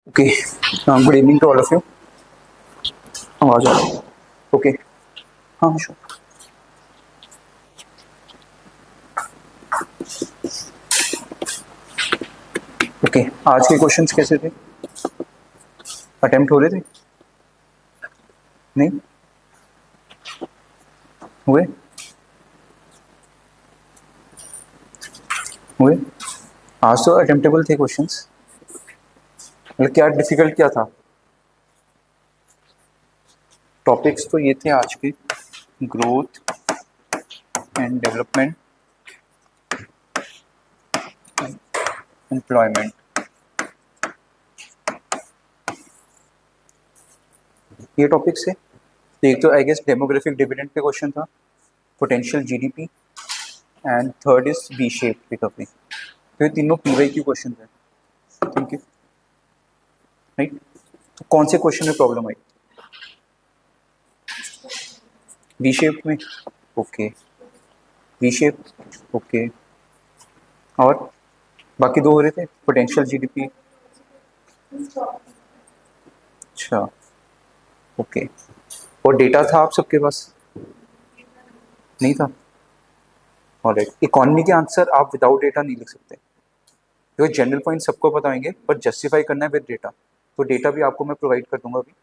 Okay, good evening to all of you. आवाज आ रही है? ओके, हाँ श्योर। ओके, आज के क्वेश्चंस कैसे थे? अटेम्प्ट हो रहे थे? नहीं हुए? हुए? आज तो अटेम्प्टेबल थे क्वेश्चंस। मतलब क्या डिफिकल्ट क्या था? टॉपिक्स तो ये थे आज के: ग्रोथ एंड डेवलपमेंट, एम्प्लॉयमेंट। ये टॉपिक्स है। एक तो I guess demographic dividend pay question था, potential GDP, and third is we shape recovery. तो ये तीनों पीवाईक्यू क्वेश्चन है। Thank you. राइट, तो कौन से क्वेश्चन में प्रॉब्लम आई? वी शेप में? Okay, V shape. ओके, और बाकी दो हो रहे थे पोटेंशियल जीडीपी। अच्छा, ओके। और डेटा था आप सबके पास? नहीं था? ऑलराइट, इकोनॉमी के आंसर आप विदाउट डेटा नहीं लिख सकते, क्योंकि जनरल पॉइंट सबको बताएंगे पर जस्टिफाई करना है विद डेटा। तो डेटा भी आपको मैं प्रोवाइड कर दूंगा अभी।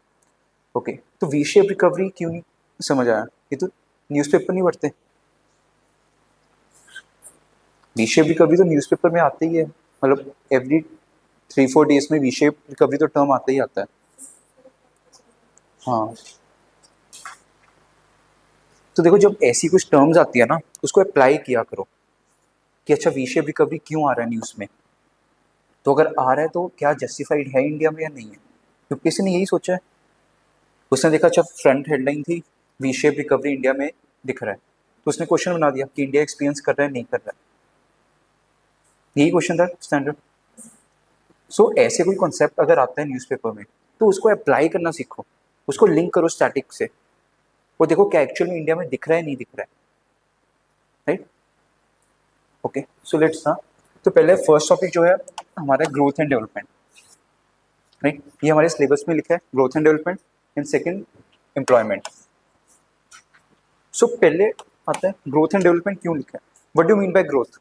ओके, तो वी शेप रिकवरी क्यों नहीं समझ आया? ये तो न्यूज़पेपर नहीं पढ़ते। वी शेप रिकवरी तो न्यूज़पेपर में आते ही है, मतलब एवरी 3-4 डेज में वी शेप रिकवरी तो टर्म आता ही आता है। हाँ, तो देखो जब ऐसी कुछ टर्म्स आती है ना, उसको अप्लाई किया करो कि अच्छा वी शेप रिकवरी क्यों आ रहा है न्यूज़ में। तो अगर आ रहा है तो क्या जस्टिफाइड है इंडिया में या नहीं है, क्योंकि किसी ने यही सोचा है। उसने देखा अच्छा फ्रंट हेडलाइन थी, वी शेप रिकवरी इंडिया में दिख रहा है, तो उसने क्वेश्चन बना दिया कि इंडिया एक्सपीरियंस कर रहा है नहीं कर रहा है। यही क्वेश्चन था स्टैंडर्ड। सो ऐसे कोई कॉन्सेप्ट अगर आता है न्यूज़पेपर में, तो उसको अप्लाई करना सीखो, उसको लिंक करो स्टैटिक से, वो देखो क्या एक्चुअल में इंडिया में दिख रहा है नहीं दिख रहा है। राइट, ओके, सो लेट्स ना। तो पहले फर्स्ट टॉपिक जो है हमारा ग्रोथ एंड डेवलपमेंट। राइट, ये हमारे सिलेबस में लिखा है growth and development, and second employment. So पहले आता है ग्रोथ एंड डेवलपमेंट क्यों लिखा है, what do mean by growth?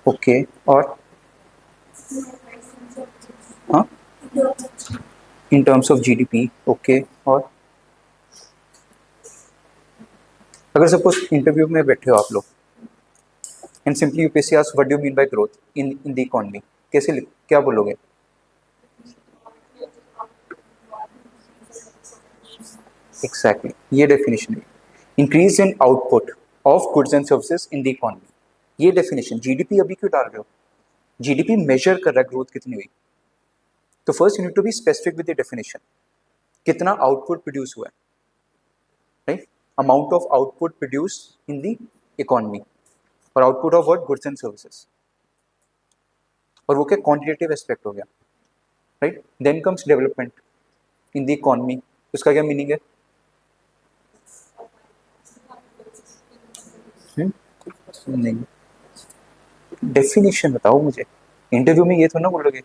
Okay, और हाँ, in terms of GDP. Okay, और अगर सपोज इंटरव्यू में बैठे हो आप लोग and simply UPSC ask what do mean by growth in the economy, कैसे क्या बोलोगे? एग्जैक्टली, ये डेफिनेशन है, increase in output of goods and services in the economy. ये डेफिनेशन। जीडीपी अभी क्यों डाल रहे हो? जीडीपी मेजर कर रहा है ग्रोथ कितनी हुई। तो first you need to be specific with the definition, कितना आउटपुट प्रोड्यूस हुआ है। Right, amount of output produce in the economy, और output of what, goods and services. और वो क्या क्वांटिटेटिव एस्पेक्ट हो गया। Right, then comes development in the economy. उसका क्या मीनिंग है? नहीं, डेफिनेशन बताओ मुझे, इंटरव्यू में ये तो ना बोलोगे।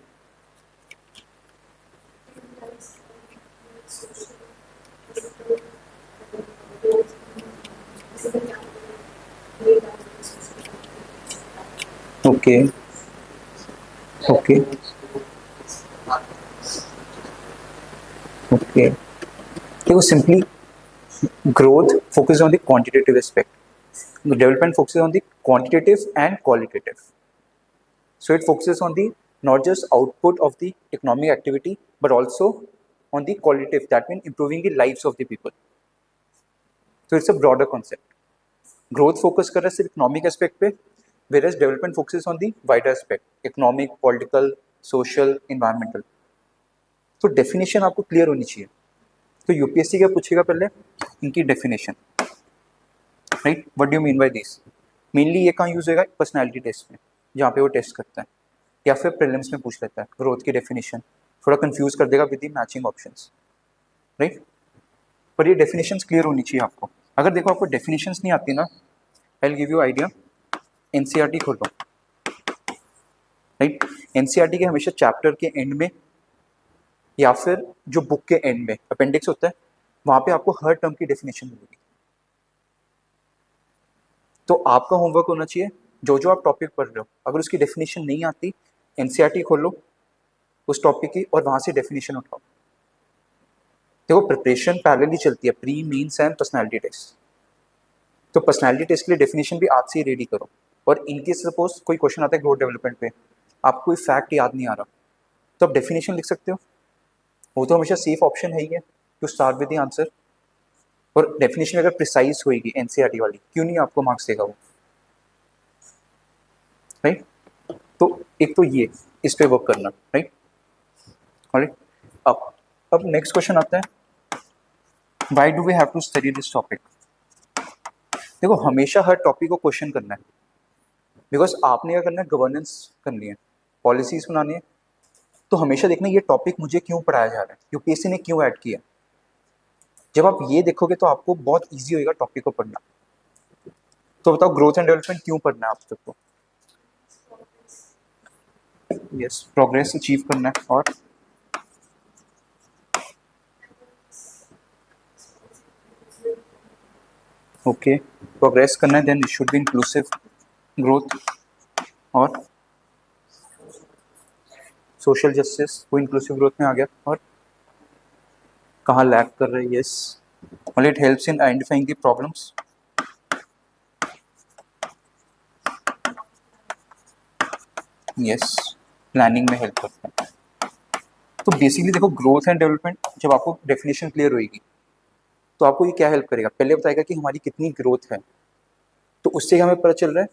ओके, ओके, ओके, देखो simply growth focuses on the quantitative aspect, development focuses on the quantitative and qualitative. So it focuses on the not just output of the economic activity but also on the qualitative, that means improving the lives of the people. So it's a broader concept. Growth focus कर रहा है सिर्फ economic aspect पे, whereas development focuses on the wider aspect, economic, political, social, environmental. तो definition आपको clear होनी चाहिए। तो यूपीएससी क्या पूछेगा पहले, इनकी definition. Right, what do mean by this? Mainly ये कहाँ यूज होगा, पर्सनैलिटी टेस्ट में, जहाँ पे वो टेस्ट करता है, या फिर प्रीलिम्स में पूछ लेता है ग्रोथ की डेफिनेशन। थोड़ा कंफ्यूज कर देगा with the matching options. Right, पर ये डेफिनेशंस क्लियर होनी चाहिए आपको। अगर देखो आपको डेफिनेशंस नहीं आती ना, I will give you idea, NCERT खोलो, राइट। एनसीईआरटी के हमेशा चैप्टर के एंड में या फिर जो बुक के एंड में अपेंडिक्स होता है, वहां पे आपको हर टर्म की डेफिनेशन मिलेगी। तो आपका होमवर्क होना चाहिए, जो जो आप टॉपिक पढ़ रहे हो अगर उसकी डेफिनेशन नहीं आती, एनसीईआरटी खोलो उस टॉपिक की और वहां से डेफिनेशन उठाओ। देखो प्रिपरेशन पैरेलली चलती है, pre mains and personality test. तो पर्सनैलिटी टेस्ट के लिए डेफिनेशन भी आज से ही रेडी करो, और इनकेस सपोज कोई क्वेश्चन आता है ग्रोथ डेवलपमेंट पे, आपको कोई फैक्ट याद नहीं आ रहा, तो आप डेफिनेशन लिख सकते हो, वो तो हमेशा सेफ ऑप्शन है ही है to start with the answer. और डेफिनेशन अगर प्रिसाइज होगी एनसीईआरटी वाली, क्यों नहीं आपको मार्क्स देगा वो, राइट। तो एक तो ये इस पे वर्क करना, राइट। ऑलराइट, अब नेक्स्ट क्वेश्चन आता है, why do we have to study this topic. देखो हमेशा हर टॉपिक को क्वेश्चन करना है, बिकॉज आपने क्या करना है, गवर्नेंस करनी है, पॉलिसीज बनानी है। तो हमेशा देखना ये टॉपिक मुझे क्यों पढ़ाया जा रहा है, यूपीएससी ने क्यों ऐड किया। जब आप ये देखोगे तो आपको बहुत ईजी होगा टॉपिक को पढ़ना। तो बताओ ग्रोथ एंड डेवलपमेंट क्यों पढ़ना है आप सबको। यस, प्रोग्रेस अचीव करना है, और ओके प्रोग्रेस करना है, then it should be inclusive growth, और सोशल जस्टिस वो इंक्लूसिव ग्रोथ में आ गया, और कहाँ लैक कर रहे हैं, yes, only it helps in identifying the problems, yes, planning में हेल्प करता है। तो बेसिकली देखो ग्रोथ एंड डेवलपमेंट जब आपको डेफिनेशन क्लियर होगी, तो आपको ये क्या हेल्प करेगा, पहले बताएगा कि हमारी कितनी ग्रोथ है। तो उससे हमें पता चल रहा है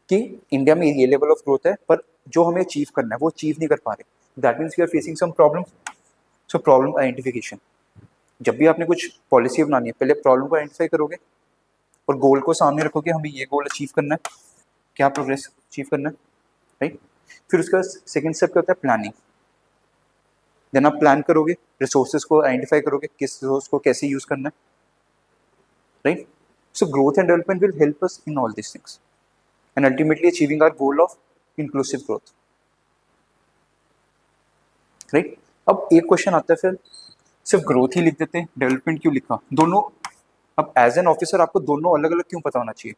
कि इंडिया में ये लेवल ऑफ ग्रोथ है, पर जो हमें अचीव करना है वो अचीव नहीं कर पा रहे, that means we are facing some problem. So problem identification, जब भी आपने कुछ पॉलिसी बनानी है, पहले प्रॉब्लम को आइडेंटिफाई करोगे और गोल को सामने रखोगे, हमें ये गोल अचीव करना है, क्या प्रोग्रेस अचीव करना है, राइट। फिर उसका सेकंड स्टेप क्या होता है, प्लानिंग। देन आप प्लान करोगे, रिसोर्सेज को आइडेंटिफाई करोगे, किस रिसोर्स को कैसे यूज करना है, right. So growth and development will help us in all this things and ultimately achieving our goal of inclusive growth, right. अब एक क्वेश्चन आता है, फिर सिर्फ ग्रोथ ही लिख देते हैं, डेवलपमेंट क्यों लिखा, दोनों। अब एज एन ऑफिसर आपको दोनों अलग अलग क्यों पता होना चाहिए।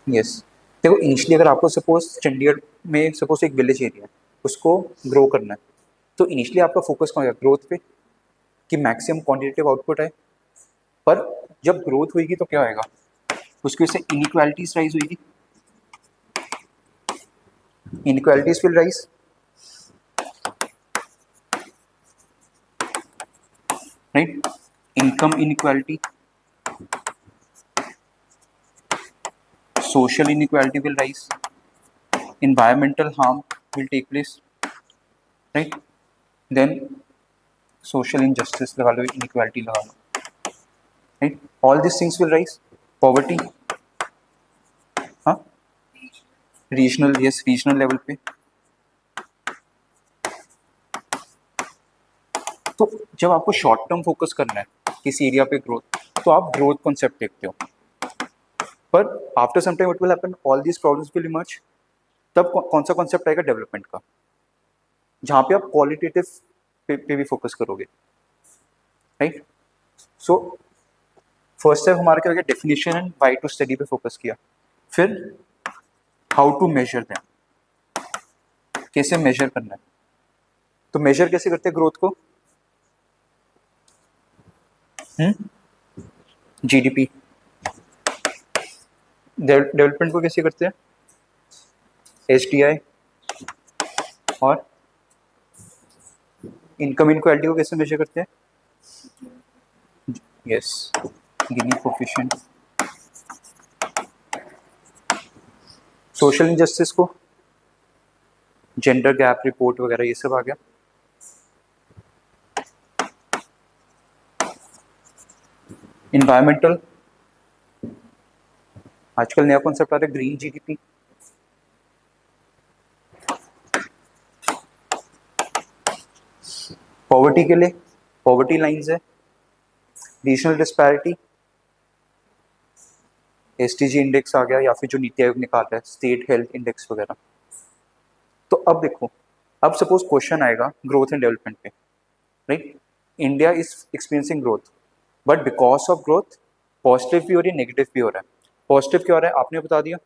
यस, देखो इनिशियली अगर आपको सपोज चंडीगढ़ में सपोज एक विलेज एरिया है, उसको ग्रो करना है, तो इनिशियली आपका फोकस कौन है, ग्रोथ पे, कि मैक्सिमम क्वांटिटेटिव आउटपुट है। पर जब ग्रोथ होगी तो क्या होएगा, उसकी वजह से इनइक्वालिटीज राइज होगी, inequalities will rise, right. Income inequality, social inequality will rise, environmental harm will take place, right, then social injustice लगा लो, inequality लगा लो, right, all these things will rise, poverty, हाँ, रीजनल, यस, रीजनल लेवल पे। तो जब आपको short term focus करना है किसी एरिया पे ग्रोथ, तो आप ग्रोथ कॉन्सेप्ट देखते हो, पर after some time what will happen, all these problems will emerge, तब कौन सा कॉन्सेप्ट आएगा, डेवलपमेंट का, जहाँ पे आप क्वालिटेटिव पे भी फोकस करोगे, राइट। सो फर्स्ट स्टेप हमारा क्या हो गया, definition and why to study पे फोकस किया। फिर हाउ टू मेजर दैम, कैसे मेजर करना है। तो मेजर कैसे करते हैं ग्रोथ को, जीडीपी। डेवलपमेंट को कैसे करते हैं, एचडीआई। और इनकम इनक्वालिटी को कैसे मेजर करते हैं, यस, गिनी कोफिशिएंट। सोशल इनजस्टिस को जेंडर गैप रिपोर्ट वगैरह ये सब आ गया। इन्वायरमेंटल, आजकल नया कॉन्सेप्ट आ रहा है, ग्रीन जीडीपी। पॉवर्टी के लिए पॉवर्टी लाइंस है, रीजनल डिस्पैरिटी, एसटीजी इंडेक्स आ गया, या फिर जो नीति आयोग निकाल रहा है स्टेट हेल्थ इंडेक्स वगैरह। तो अब देखो, अब सपोज क्वेश्चन आएगा ग्रोथ एंड डेवलपमेंट पे, right? India is experiencing growth, but because of growth positive भी हो रही है, नेगेटिव भी हो रहा है। पॉजिटिव क्या हो रहा है आपने बता दिया,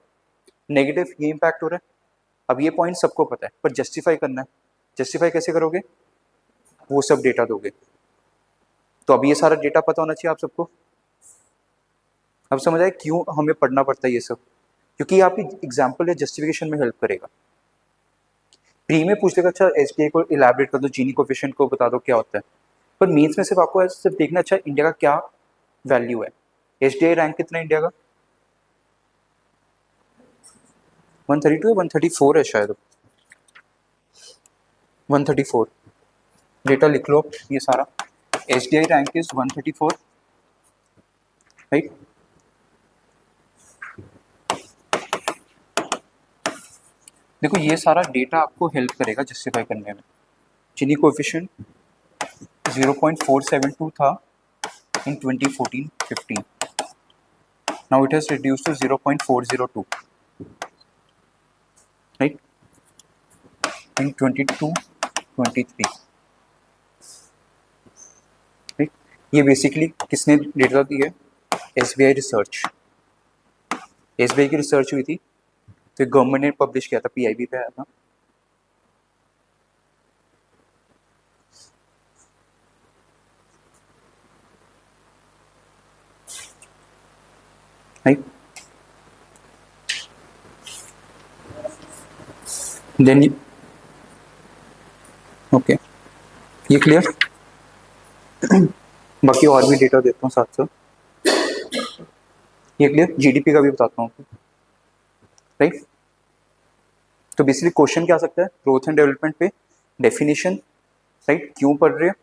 नेगेटिव ये इम्पैक्ट हो रहा है। अब ये पॉइंट सबको पता है, पर जस्टिफाई करना है, जस्टिफाई कैसे करोगे? वो सब डेटा दोगे। तो अब ये सारा डेटा पता होना चाहिए आप सबको। अब समझ आए क्यों हमें पढ़ना पड़ता है ये सब, क्योंकि ये आपकी एग्जाम्पल या जस्टिफिकेशन में हेल्प करेगा। प्री में पूछ लेगा अच्छा एसबीआई को इलेबरेट कर दो, जीनी कोफिशिएंट को बता दो क्या होता है, पर मेंस में सिर्फ आपको सिर्फ देखना अच्छा इंडिया का क्या वैल्यू है। एसडीआई रैंक कितना है इंडिया का? 132 है, 134 है शायद, 134। डेटा लिख लो ये सारा, एसडीआई रैंक इज 134, राइट? देखो ये सारा डेटा आपको हेल्प करेगा जस्टिफाई करने में। चीनी कोएफिशिएंट 0.472 था in 2014-15, now it has reduced to 0.402, right, in 22-23, right? ये बेसिकली किसने डेटा दी है? एसबीआई रिसर्च, एसबीआई की रिसर्च हुई थी, तो गवर्नमेंट ने पब्लिश किया था, पीआईबी पे आया था। राइट, देन ओके, ये क्लियर? बाकी और भी डेटा देता हूँ साथ साथ, ये क्लियर? जीडीपी का भी बताता हूँ, राइट? तो बेसिकली क्वेश्चन क्या आ सकता है ग्रोथ एंड डेवलपमेंट पे, डेफिनेशन, राइट, क्यों पढ़ रहे हैं,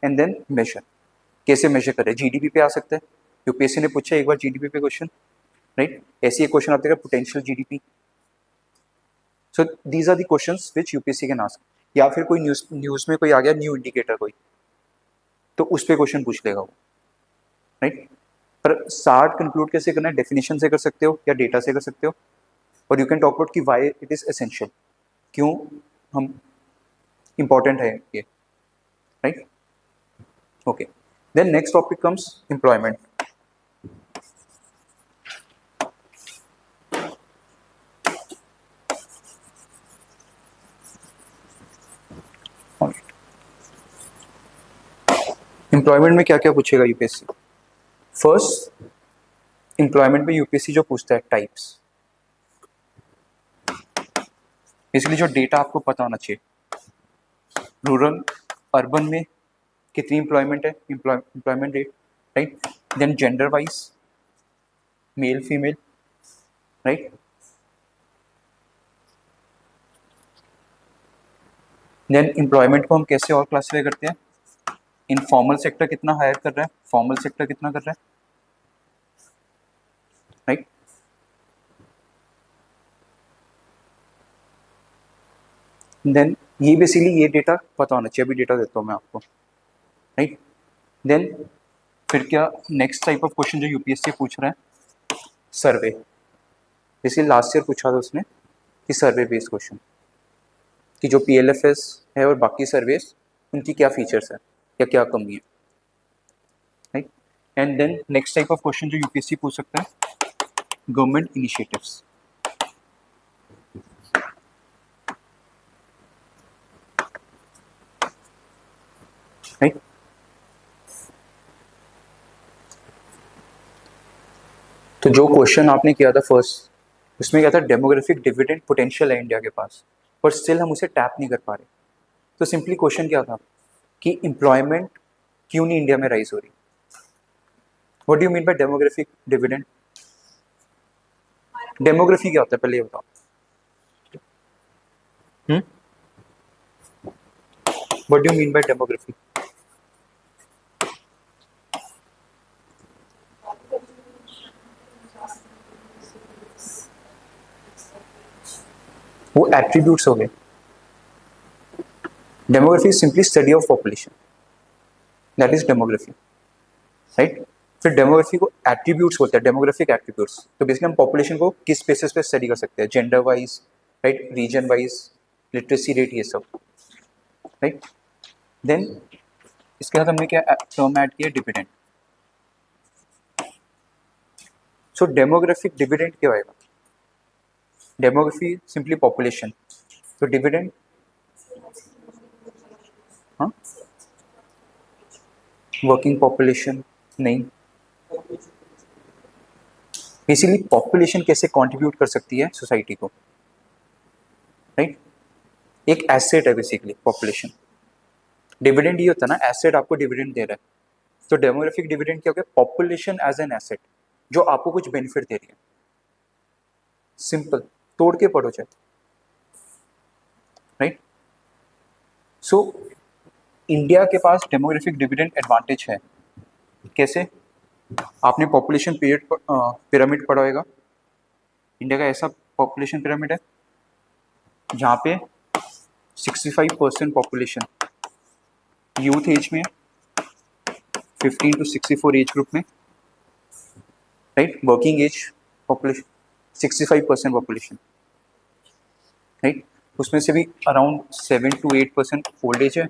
एंड देन मेजर, कैसे मेजर करें। जीडीपी पे आ सकता है, यूपीएससी ने पूछा एक बार जीडीपी पे क्वेश्चन, राइट? ऐसे ही क्वेश्चन आता है potential GDP. So these are the questions which UPSC can ask. या फिर कोई न्यूज में कोई आ गया न्यू इंडिकेटर कोई, तो उस पर क्वेश्चन पूछ लेगा वो, राइट? पर स्टार्ट कंक्लूड कैसे करना है, डेफिनेशन से कर सकते हो या डेटा से कर सकते हो, और यू कैन टॉक अबाउट कि व्हाई इट इज एसेंशियल, क्यों हम इंपॉर्टेंट है ये, right? Okay, then next topic comes employment. Employment में क्या क्या पूछेगा यूपीएससी? फर्स्ट, एम्प्लॉयमेंट में यूपीएससी जो पूछता है टाइप्स, इसलिए जो डेटा आपको पता होना चाहिए, रूरल अर्बन में कितनी एम्प्लॉयमेंट है, employment rate, right? Then gender wise, male female, right? Then employment को हम कैसे और क्लासीफाई करते हैं, इनफॉर्मल सेक्टर कितना हायर कर रहा है, फॉर्मल सेक्टर कितना कर रहा है, राइट? देन ये बेसिकली ये डेटा पता होना चाहिए, अभी डेटा देता हूँ मैं आपको, राइट? देन फिर क्या नेक्स्ट टाइप ऑफ क्वेश्चन जो यूपीएससी पूछ रहा है, सर्वे। बेसिकली लास्ट ईयर पूछा था उसने कि सर्वे बेस्ड क्वेश्चन, कि जो पीएलएफएस है और बाकी सर्वेस उनकी क्या फीचर्स है या क्या कमी है, right? And then next type of question जो यूपीएससी पूछ सकता है, गवर्नमेंट इनिशिएटिव्स, राइट? तो जो क्वेश्चन आपने किया था फर्स्ट, उसमें क्या था, डेमोग्राफिक डिविडेंड पोटेंशियल है इंडिया के पास, पर स्टिल हम उसे टैप नहीं कर पा रहे। तो सिंपली क्वेश्चन क्या था कि एम्प्लॉयमेंट क्यों नहीं इंडिया में राइज हो रही? What do you mean bye demographic dividend? Demography क्या होता है पहले ये बताओ। What do you mean bye demography? वो एट्रीब्यूट्स हो गए, demography is simply study of population, that is demography, right. फिर डेमोग्राफी को एट्रीब्यूट्स बोलते हैं, डेमोग्राफिक एट्रीब्यूट्स। तो बेसिकली हम पॉपुलेशन को किस बेसिस पे स्टडी कर सकते हैं, gender wise, right, region wise, literacy rate, ये सब, राइट। देन इसके बाद हमने क्या टर्म ऐड किया, डिविडेंड। सो डेमोग्राफिक डिविडेंड क्या होगा, डेमोग्राफी सिंपली पॉपुलेशन, तो डिविडेंड, हाँ, वर्किंग पॉपुलेशन नहीं, बेसिकली पॉपुलेशन कैसे कंट्रीब्यूट कर सकती है सोसाइटी को, राइट। एक एसेट है बेसिकली पॉपुलेशन, डिविडेंड ये होता है ना, एसेट आपको डिविडेंड दे रहा है। तो डेमोग्राफिक डिविडेंड क्या हो गया, पॉपुलेशन एज एन एसेट जो आपको कुछ बेनिफिट दे रही है। सिंपल, तोड़ के पढ़ो चाहे, राइट। सो इंडिया के पास डेमोग्राफिक डिविडेंड एडवांटेज है। कैसे, आपने पॉपुलेशन पीरियड पिरामिड पढ़ा होगा। इंडिया का ऐसा पॉपुलेशन पिरामिड है जहाँ पे 65% पॉपुलेशन यूथ एज में, 15 to 64 एज ग्रुप में, right. Working age population 65% population, right. उसमें से भी अराउंड 7 to 8% ओल्ड एज है,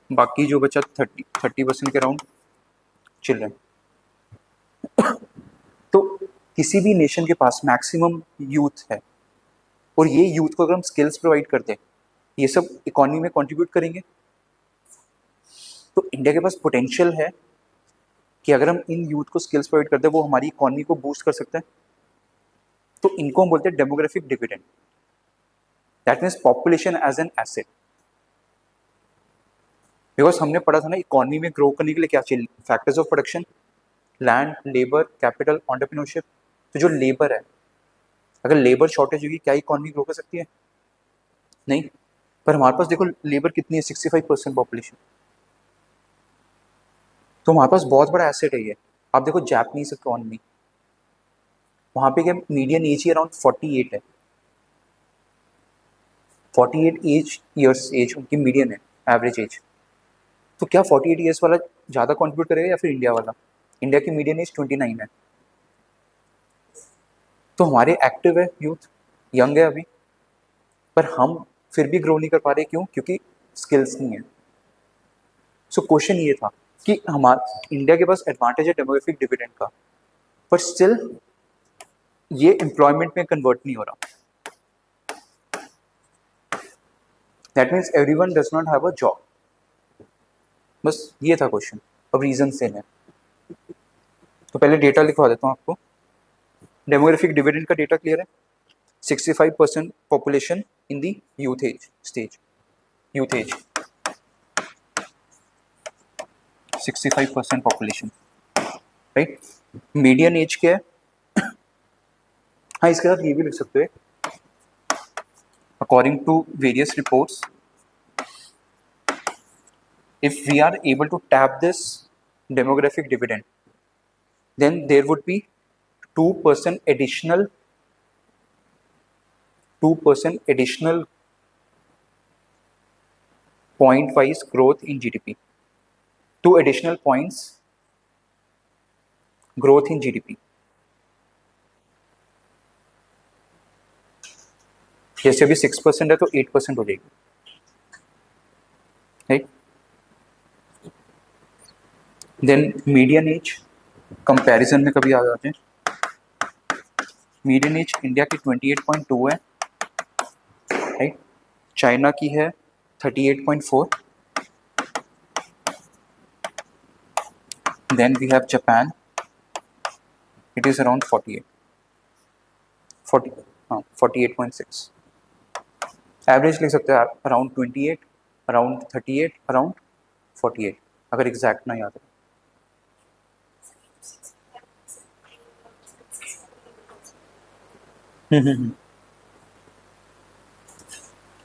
बाकी जो बचा 30% के अराउंड चिल्ड्रन। तो किसी भी नेशन के पास मैक्सिमम यूथ है, और ये यूथ को अगर हम स्किल्स प्रोवाइड करते हैं, ये सब इकोनॉमी में कंट्रीब्यूट करेंगे। तो इंडिया के पास पोटेंशियल है कि अगर हम इन यूथ को स्किल्स प्रोवाइड करते हैं, वो हमारी इकोनॉमी को बूस्ट कर सकते हैं। तो इनको हम बोलते हैं demographic dividend, that means population as an asset. Because हमने पढ़ा था ना, इकोनॉमी में ग्रो करने के लिए क्या चाहिए, factors of production, land, labour, capital, entrepreneurship. तो जो लेबर है, अगर लेबर शॉर्टेज होगी, क्या इकोनॉमी ग्रो कर सकती है, नहीं। पर हमारे पास देखो लेबर कितनी है, 65% पॉपुलेशन, तो हमारे पास बहुत बड़ा एसेट है ये। आप देखो जापानीज इकोनॉमी, वहाँ पे क्या मीडियन एज ही अराउंड 48 है, 48 ईयर्स एज उनकी मीडियन है, एवरेज एज। तो क्या 48 ईयर्स वाला ज़्यादा कॉन्ट्रीब्यूट करेगा या फिर इंडिया वाला, इंडिया की मीडियन एज 29 है। तो हमारे एक्टिव है यूथ, यंग है अभी, पर हम फिर भी ग्रो नहीं कर पा रहे, क्यों, क्योंकि स्किल्स नहीं है। सो क्वेश्चन ये था कि हमारा इंडिया के पास एडवांटेज है डेमोग्राफिक डिविडेंड का, पर स्टिल ये एम्प्लॉयमेंट में कन्वर्ट नहीं हो रहा। That means everyone does not have a job. बस ये था क्वेश्चन, अब रीजन सेम है। तो पहले डेटा लिखवा देता हूँ आपको। डेमोग्राफिक डिविडेंड का डेटा क्लियर है, 65% population in the youth age stage, youth age 65% population, right. Median age क्या है, हाँ इसके साथ ये भी लिख सकते हैं, according to various reports, if we are able to tap this demographic dividend, then there would be 2% additional 2% point wise growth in GDP, 2 additional points growth in GDP। जैसे अभी 6% है तो 8% हो जाएगी, right. Then median age comparison में कभी आ जाते हैं, मीडियन एज इंडिया की 28.2 है, राइट। चाइना की है 38.4, then we have Japan, it is around 48, 40, हाँ 48.6। एवरेज लिख सकते हैं अराउंड 28, अराउंड 38, अराउंड 48, अगर एग्जैक्ट ना याद है।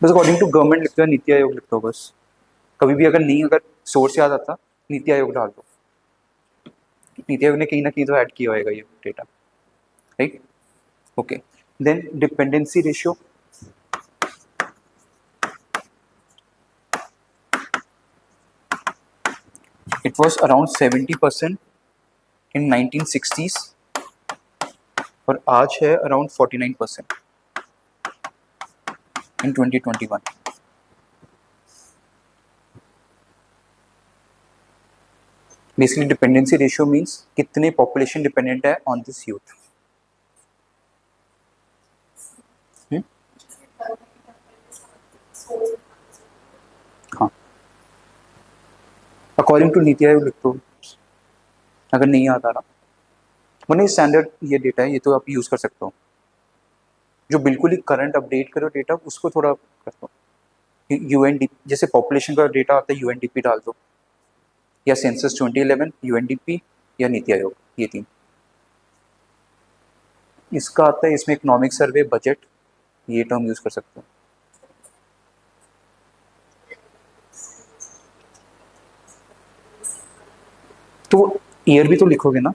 बस अकॉर्डिंग टू गवर्नमेंट लिखते हो, नीति आयोग लिखते हो बस। कभी भी अगर नहीं, अगर सोर्स याद आता, नीति आयोग डाल दो, नीति आयोग ने कहीं ना कहीं तो ऐड किया होगा ये data, right. Okay, then dependency ratio, it was around 70% in 1960s और आज है around 49% in 2021। Basically dependency ratio means कितने पॉपुलेशन डिपेंडेंट है ऑन दिस यूथ। हाँ, अकॉर्डिंग टू नीति आयोग लिख दो अगर नहीं याद आ रहा, वरना स्टैंडर्ड ये डेटा है, ये तो आप यूज़ कर सकते हो। जो बिल्कुल ही करंट अपडेट करो डेटा उसको थोड़ा कर दो। यूएनडी जैसे पॉपुलेशन का डेटा आता है यूएनडीपी डाल दो, या सेंसस 2011 यूएनडीपी या नीति आयोग, ये तीन। इसका आता है इसमें इकोनॉमिक सर्वे, बजट, ये टर्म यूज कर सकते हो। तो ईयर भी तो लिखोगे ना,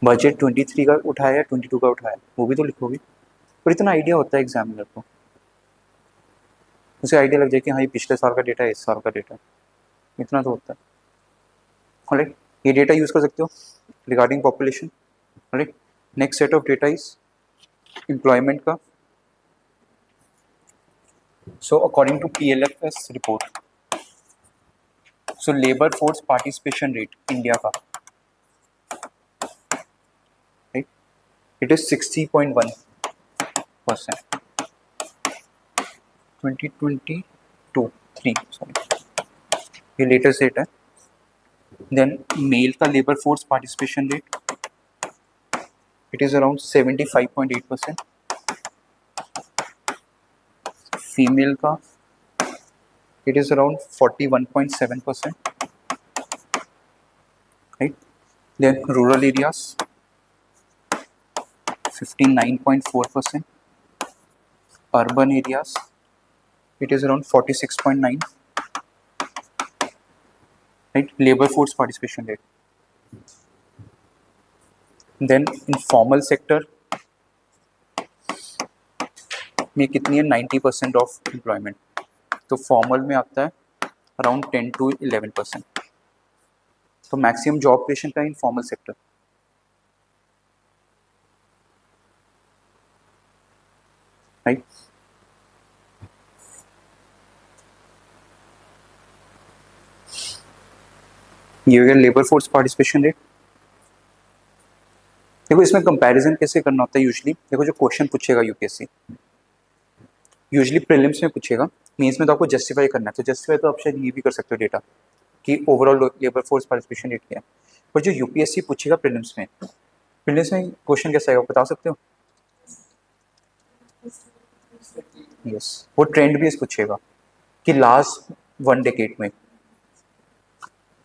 बजट 23 का उठाया 22 का उठाया, वो भी तो लिखोगे। पर इतना आइडिया होता है एग्जामिनर को, उसे आइडिया लग जाए कि हाँ ये पिछले साल का डेटा है, इस साल का डेटा है, इतना तो होता है। राइट, ये डेटा यूज कर सकते हो regarding population. Right, next set of data is employment का। So according to PLFS report, so labour force participation rate India का, राइट, इट इज 60.1%, 2022 3 सॉरी, ये लेटेस्ट डेट है। देन मेल का labour force participation rate, it is around 75.8%, female का it is around 41.7%, right. Then rural areas 59.4%, urban areas it is around 46.9, right, labor force participation rate. Then informal sector में कितनी है, 90% of employment, तो formal में आता है around 10 to 11%, तो maximum job creation का इनफॉर्मल सेक्टर। राइट, ये हो गया लेबर फोर्स पार्टिसिपेशन रेट। देखो इसमें कंपैरिजन कैसे करना होता है यूजुअली, देखो जो क्वेश्चन पूछेगा यूपीएससी, यूजुअली प्रीलिम्स में पूछेगा, मेंस में तो आपको जस्टिफाई करना है, तो जस्टिफाई तो आप शायद ये भी कर सकते हो डेटा कि overall labour force participation rate क्या है। पर जो यूपीएससी पूछेगा प्रीलिम्स में क्वेश्चन कैसा है बता सकते हो? यस, वो ट्रेंड भी पूछेगा कि लास्ट 1 डेकेड में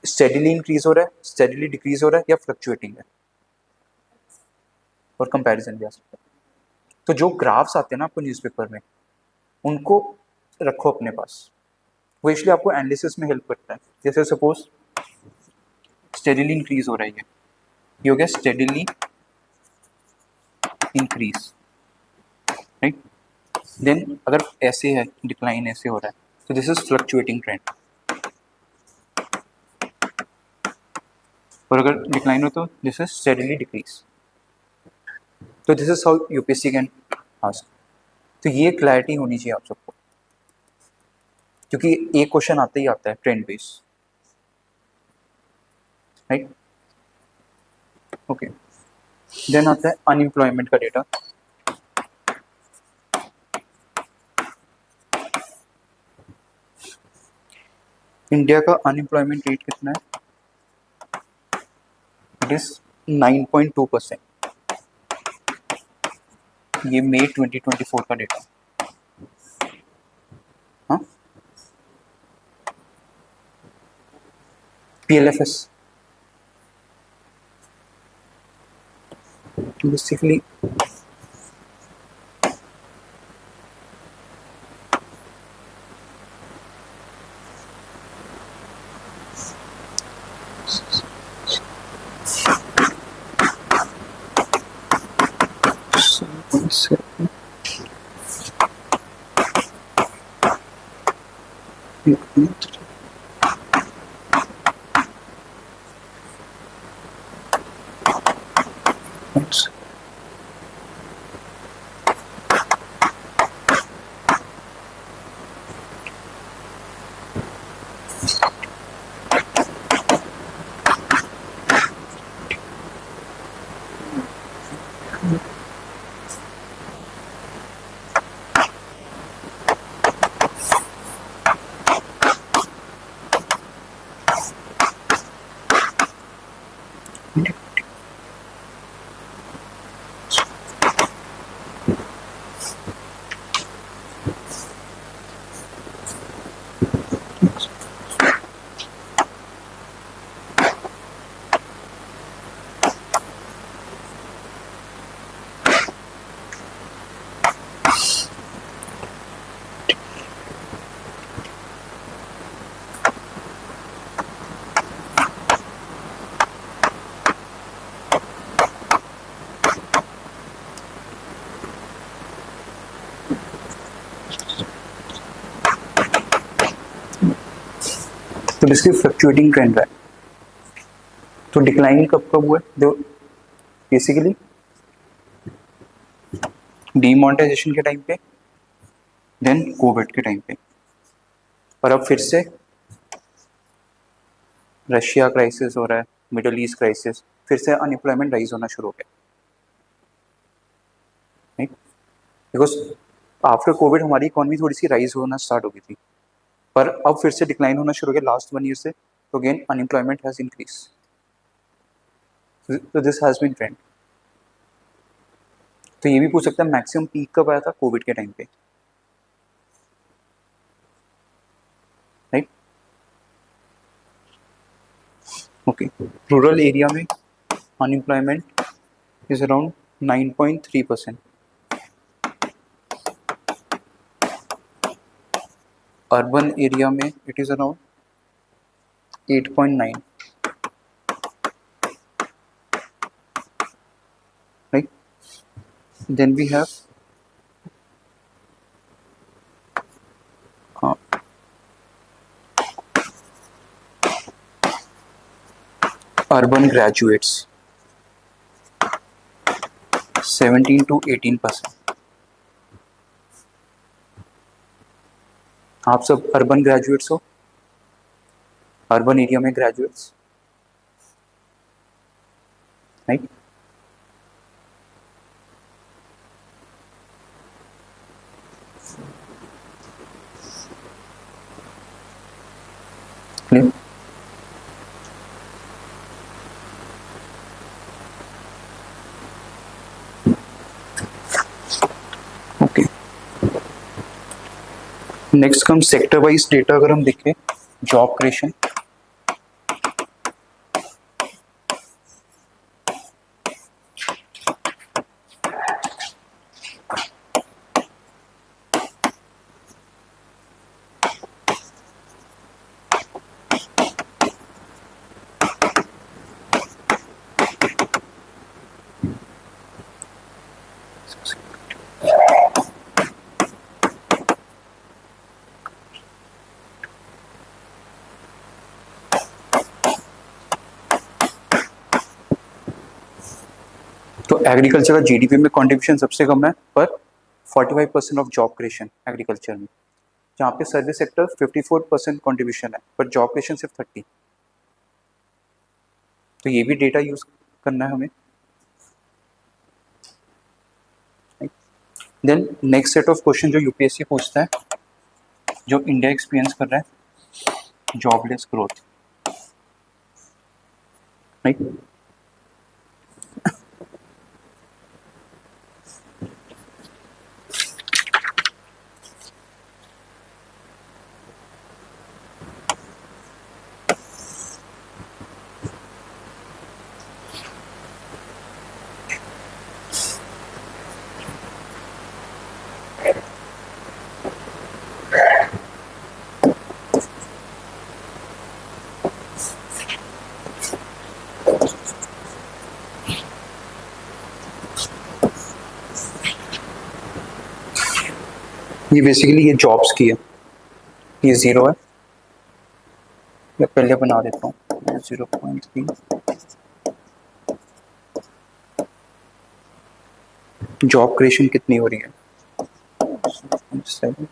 स्टेडीली इंक्रीज हो रहा है, स्टेडीली डिक्रीज हो रहा है, या फ्लक्चुएटिंग है, और कंपैरिजन भी आ सकता है। तो जो ग्राफ्स आते हैं ना आपको न्यूज़पेपर में, उनको रखो अपने पास, वो इसलिए आपको एनालिसिस में हेल्प करता है। जैसे सपोज स्टेडीली इंक्रीज हो रहा है, ये हो गया स्टेडीली इंक्रीज, राइट। देन अगर ऐसे है डिक्लाइन ऐसे हो रहा है, तो दिस इज फ्लक्चुएटिंग ट्रेंड, और अगर डिक्लाइन हो तो दिस इज स्टेडीली डिक्रीज। तो this is how UPSC can ask. तो ये क्लैरिटी होनी चाहिए आप सबको, क्योंकि एक क्वेश्चन आता ही आता है trend base, right. Okay, then आता है अनएम्प्लॉयमेंट का डेटा। इंडिया का अनएम्प्लॉयमेंट रेट कितना है, इट इज 9.2%, ये मई 2024 का डेटा। हाँ, PLFS बेसिकली तो बेसिकली फ्लक्चुएटिंग ट्रेंड है। तो डिक्लाइन कब कब हुआ है, बेसिकली डीमोनेटाइजेशन के टाइम पे, देन कोविड के टाइम पे, और अब फिर से रशिया क्राइसिस हो रहा है, मिडल ईस्ट क्राइसिस, फिर से अनएम्प्लॉयमेंट राइज होना शुरू हो गया, राइट? बिकॉज आफ्टर कोविड हमारी इकोनॉमी थोड़ी सी राइज होना स्टार्ट हो गई थी, पर अब फिर से डिक्लाइन होना शुरू हो गया लास्ट 1 ईयर से, तो अगेन अनएम्प्लॉयमेंट हैज इंक्रीज, तो दिस हैज बीन ट्रेंड। तो ये भी पूछ सकते हैं मैक्सिमम पीक कब आया था, कोविड के टाइम पे, राइट? ओके, रूरल एरिया में unemployment is around 9.3%, urban area में it is around 8.9, right? Then we have uh, urban graduates, 17 to 18%। आप सब अर्बन ग्रेजुएट्स हो, अर्बन एरिया में graduates, right? Clear? Okay, next come sector wise data. अगर हम देखें job creation, तो agriculture का जीडीपी में कंट्रीब्यूशन सबसे कम है, पर 45% ऑफ जॉब क्रिएशन एग्रीकल्चर में, जहाँ पे सर्विस सेक्टर 54% कंट्रीब्यूशन है, पर जॉब क्रिएशन सिर्फ 30। तो ये भी डेटा यूज करना है हमें। Then next set of question जो यूपीएससी पूछता है, जो इंडिया एक्सपीरियंस कर रहा है जॉबलेस ग्रोथ, राइट? ये बेसिकली ये जॉब्स की है, ये 0 है, मैं पहले बना देता हूँ 0.3। जॉब क्रिएशन कितनी हो रही है, 7।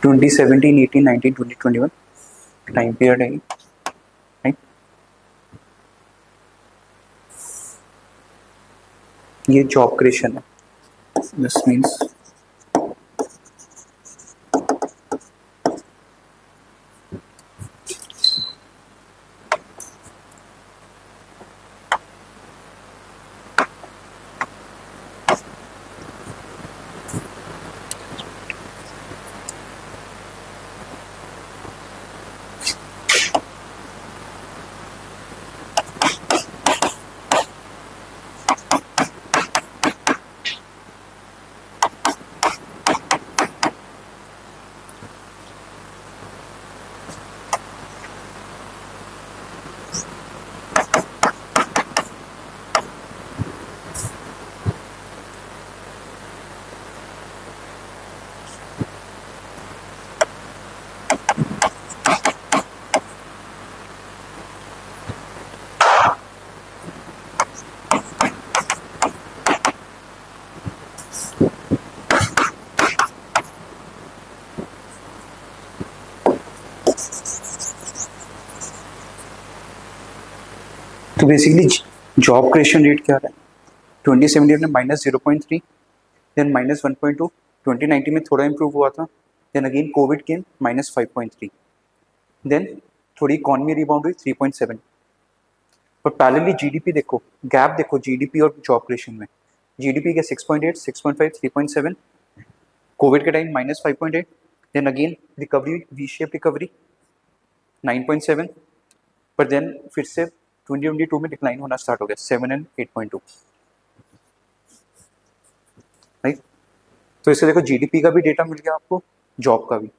ट्वेंटी 17, 18, 19, 20, 21 टाइम पीरियड है, राइट? ये जॉब क्रिएशन है, दिस मीन्स तो बेसिकली जॉब क्रिएशन रेट क्या रहा है, 2017 में -0.3, देन -1.2, 2019 में थोड़ा इंप्रूव हुआ था, then again Covid came -5.3, then थोड़ी इकॉनमी रिबाउंड हुई 3.7। और पैरेलली जीडीपी देखो, गैप देखो जीडीपी और जॉब क्रिएशन में, जीडीपी के 6.8, 6.5, 3.7, कोविड के time -5.8, then again recovery, V shape recovery 9.7, पर देन फिर से 2022 में डिक्लाइन होना स्टार्ट हो गया 7 एंड 8.2, राइट। तो इससे देखो जीडीपी का भी डेटा मिल गया आपको, जॉब का भी।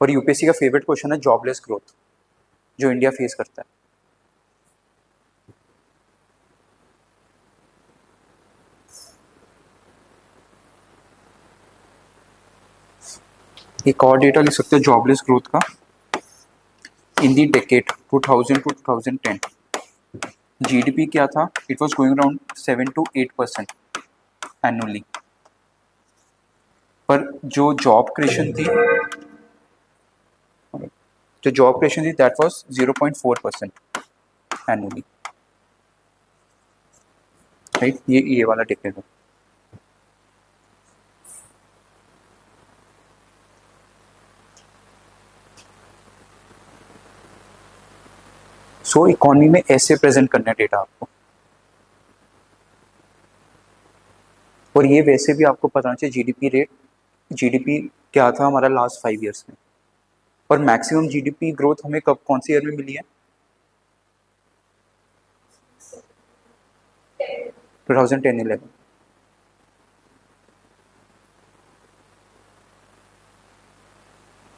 और यूपीएससी का फेवरेट क्वेश्चन है जॉबलेस ग्रोथ, जो इंडिया फेस करता है। एक और डेटा लिख सकते हो जॉबलेस ग्रोथ का, इन दी डेकेड 2000 टू 2010 जीडीपी क्या था, it was going around 7 to 8% annually, पर जो जॉब क्रिएशन थी दैट वाज 0.4% एनुअली, राइट। ये वाला डेकेड है। सो इकोनॉमी में ऐसे प्रेजेंट करना है डेटा आपको, और ये वैसे भी आपको पता चाहिए जीडीपी रेट, जीडीपी क्या था हमारा लास्ट 5 ईयर्स में, और मैक्सिमम जीडीपी ग्रोथ हमें कब कौन सी ईयर में मिली है, 2010-11।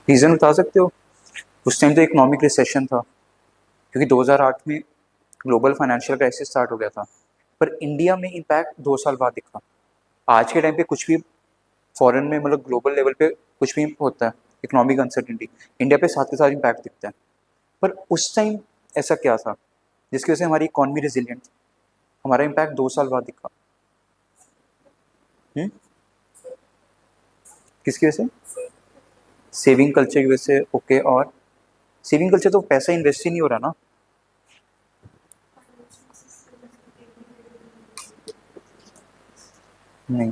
रीजन बता सकते हो? उस टाइम तो इकोनॉमिक रिसेशन था, क्योंकि 2008 में ग्लोबल फाइनेंशियल क्राइसिस स्टार्ट हो गया था, पर इंडिया में इम्पैक्ट 2 साल बाद दिखा। आज के टाइम पे कुछ भी फॉरेन में, मतलब ग्लोबल लेवल पे कुछ भी होता है, इकोनॉमिक अनसर्टिनिटी, इंडिया पे साथ के साथ इम्पैक्ट दिखता है। पर उस टाइम ऐसा क्या था जिसकी वजह से हमारी इकॉनमी रेजिलियंट थी, हमारा इम्पैक्ट 2 साल बाद दिखा। हुँ? किसकी वजह से? सेविंग कल्चर की वजह से। ओके, और सेविंग कल्चर तो पैसा इन्वेस्ट ही नहीं हो रहा ना। नहीं।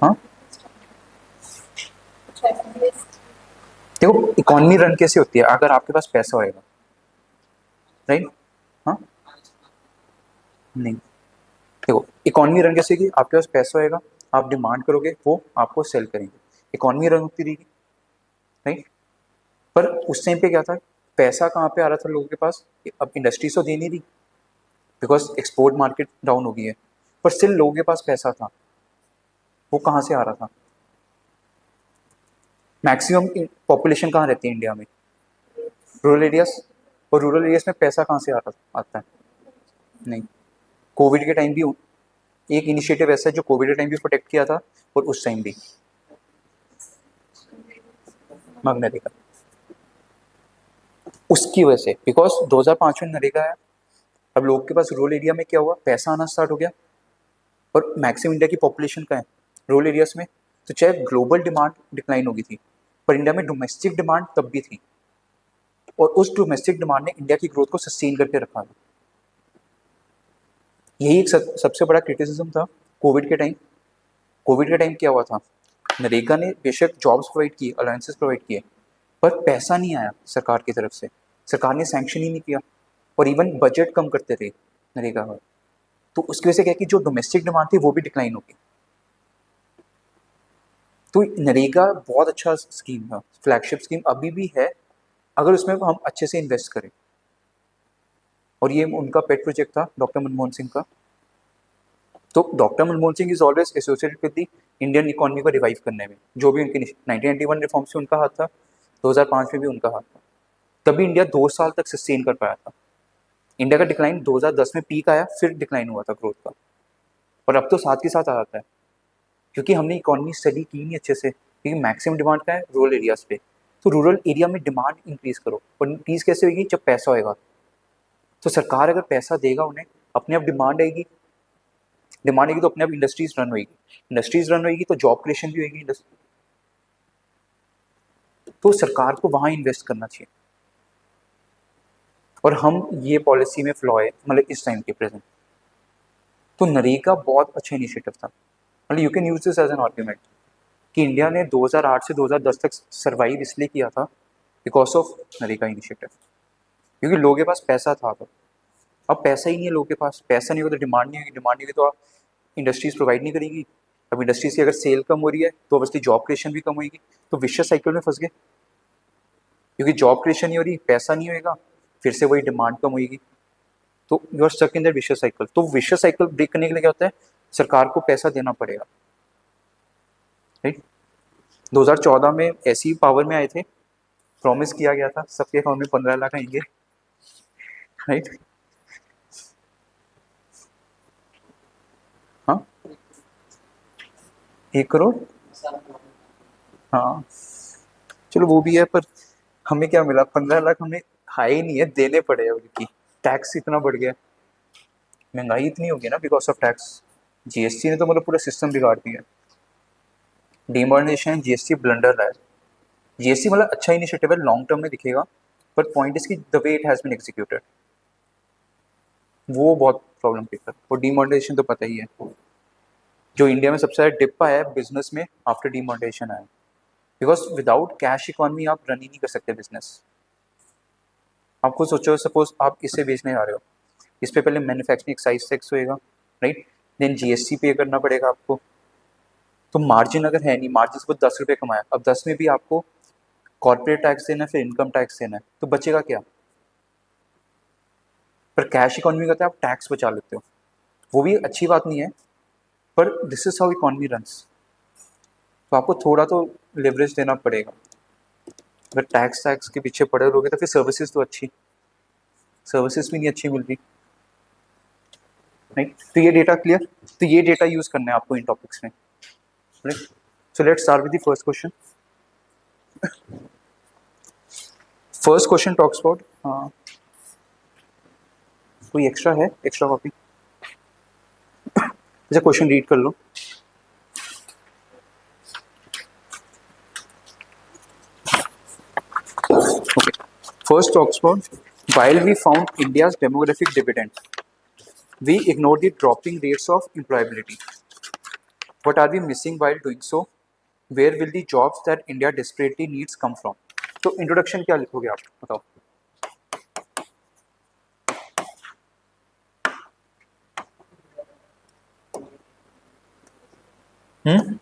हाँ, देखो इकॉनमी रन कैसे होती है, अगर आपके पास पैसा होएगा, राइट। हाँ, नहीं, देखो इकॉनमी रन कैसे की, आपके पास पैसा होएगा, आप डिमांड करोगे, वो आपको सेल करेंगे, इकॉनमी रन होती रहेगी, राइट। पर उस टाइम पे क्या था, पैसा कहाँ पे आ रहा था लोगों के पास, अब इंडस्ट्रीज तो दे नहीं रही, बिकॉज एक्सपोर्ट मार्केट डाउन हो गई है, पर स्टिल लोगों के पास पैसा था, वो कहाँ से आ रहा था? मैक्सिमम पॉपुलेशन कहाँ रहती है इंडिया में? Rural areas. और रूरल एरियाज में पैसा कहाँ से आता है? नहीं। कोविड के टाइम भी एक इनिशिएटिव ऐसा है जो कोविड के टाइम भी प्रोटेक्ट किया था, और उस टाइम भी नरेगा, उसकी वजह से, बिकॉज 2005 में नरेगा है, अब लोगों के पास रूरल एरिया में क्या हुआ, पैसा आना स्टार्ट हो गया, और मैक्सिमम इंडिया की पॉपुलेशन का है रूरल एरियाज में, तो चाहे ग्लोबल डिमांड डिक्लाइन होगी थी, पर इंडिया में डोमेस्टिक डिमांड तब भी थी, और उस डोमेस्टिक डिमांड ने इंडिया की ग्रोथ को सस्टेन करके रखा। यही एक सबसे बड़ा क्रिटिसिज्म था कोविड के टाइम। कोविड के टाइम क्या हुआ था, नरेगा ने बेशक जॉब्स प्रोवाइड किए, अलायंसेस प्रोवाइड किए, पर पैसा नहीं आया सरकार की तरफ से, सरकार ने सैंक्शन ही नहीं किया, और इवन बजट कम करते रहे नरेगा का। तो उसकी वजह से क्या कि जो डोमेस्टिक डिमांड थी वो भी डिक्लाइन हो गई। तो नरेगा बहुत अच्छा स्कीम था, फ्लैगशिप स्कीम अभी भी है, अगर उसमें हम अच्छे से इन्वेस्ट करें। और ये उनका पेट प्रोजेक्ट था डॉक्टर मनमोहन सिंह का। तो doctor Manmohan Singh is always associated with the Indian economy को रिवाइव करने में, जो भी उनके 1991 रिफॉर्म्स में उनका हाथ था, 2005 में भी उनका हाथ था, तभी इंडिया 2 साल तक सस्टेन कर पाया था। इंडिया का डिक्लाइन 2010 में पीक आया, फिर डिक्लाइन हुआ था ग्रोथ का, और अब तो साथ के साथ आ जाता है, क्योंकि हमने इकोनॉमी स्टडी की नहीं अच्छे से, क्योंकि मैक्सिमम डिमांड का है रूरल एरियाज पे। तो रूरल एरिया में डिमांड इंक्रीज करो, और इंक्रीज कैसे होगी, जब पैसा होएगा। तो सरकार अगर पैसा देगा उन्हें, अपने आप डिमांड आएगी, डिमांड आएगी तो अपने आप इंडस्ट्रीज रन होगी, इंडस्ट्रीज रन होगी तो जॉब क्रिएशन भी होगी। तो सरकार को वहां इन्वेस्ट करना चाहिए। और हम ये पॉलिसी में फ्लॉ है मतलब इस टाइम के प्रेजेंट। तो नरेगा बहुत अच्छा इनिशिएटिव था, मतलब you can use this as an argument कि इंडिया ने 2008 से 2010 तक सर्वाइव इसलिए किया था बिकॉज ऑफ नरेगा इनिशिएटिव, क्योंकि लोगों के पास पैसा था। अब पैसा ही नहीं है लोगों के पास, पैसा नहीं होगा तो डिमांड नहीं होगी, डिमांड नहीं होगी तो इंडस्ट्रीज प्रोवाइड नहीं करेगी। अब इंडस्ट्रीज की अगर सेल कम हो रही है तो ऑब्वियसली जॉब क्रिएशन भी कम होगी, तो विशेष साइकिल में फंस गए, क्योंकि जॉब क्रिएशन नहीं हो रही, पैसा नहीं होएगा, फिर से वही डिमांड कम होगी, तो you are stuck in that vicious cycle. तो विशेष साइकिल ब्रेक करने के लिए क्या होता है, सरकार को पैसा देना पड़ेगा, राइट। 2014 में ऐसे ही पावर में आए थे, प्रॉमिस किया गया था सबके अकाउंट में 15 लाख आएंगे, राइट। हाँ 1 करोड़, हाँ चलो वो भी है, पर हमें क्या मिला, 15 लाख हमें हाई ही नहीं है, देने पड़े हैं उनकी, टैक्स इतना बढ़ गया, महंगाई इतनी हो गई ना बिकॉज ऑफ टैक्स। जीएसटी ने तो मतलब पूरा सिस्टम बिगाड़ दिया। डिमोनेटाइजेशन जीएसटी ब्लंडर रहा है। जीएसटी मतलब अच्छा इनिशिएटिव है, लॉन्ग टर्म में दिखेगा, बट पॉइंट इसकी the way it has been executed वो बहुत प्रॉब्लम क्रिएट कर। और डिमोनेटाइजेशन तो पता ही है, जो इंडिया में सबसे ज़्यादा डिप आया है बिजनेस में आफ्टर डिमोनेटाइजेशन आया, बिकॉज विदाउट कैश इकॉनमी आप रन ही नहीं कर सकते बिजनेस। आप खुद सोचो, सपोज आप इसे बेचने जा रहे हो, इस पे पहले मैन्युफैक्चरिंग एक्साइज टैक्स होएगा, राइट, देन जीएसटी पे करना पड़ेगा आपको, तो मार्जिन अगर है नहीं, मार्जिन को 10 रुपये कमाया, अब 10 में भी आपको कॉर्पोरेट टैक्स देना है, फिर इनकम टैक्स देना है, तो बचेगा क्या। पर कैश इकोनॉमी का आप टैक्स बचा लेते हो, वो भी अच्छी बात नहीं है, पर this is how economy runs. तो आपको थोड़ा तो लेवरेज देना पड़ेगा। अगर टैक्स टैक्स के पीछे पड़े रहोगे तो फिर सर्विसेज तो अच्छी, सर्विसेज भी नहीं अच्छी मिल रही, राइट। तो ये डेटा क्लियर, तो ये डेटा यूज करना है आपको इन टॉपिक्स में, right. So let's start with the first question. First question talks about, कोई एक्स्ट्रा है, एक्स्ट्रा कॉपी, अच्छा क्वेश्चन रीड कर लो। Okay. First talks about, while we found India's demographic dividend, we ignored the dropping rates of employability. What are we missing while doing so? Where will the jobs that India desperately needs come from? तो introduction क्या लिखोगे आप बताओ। हम्म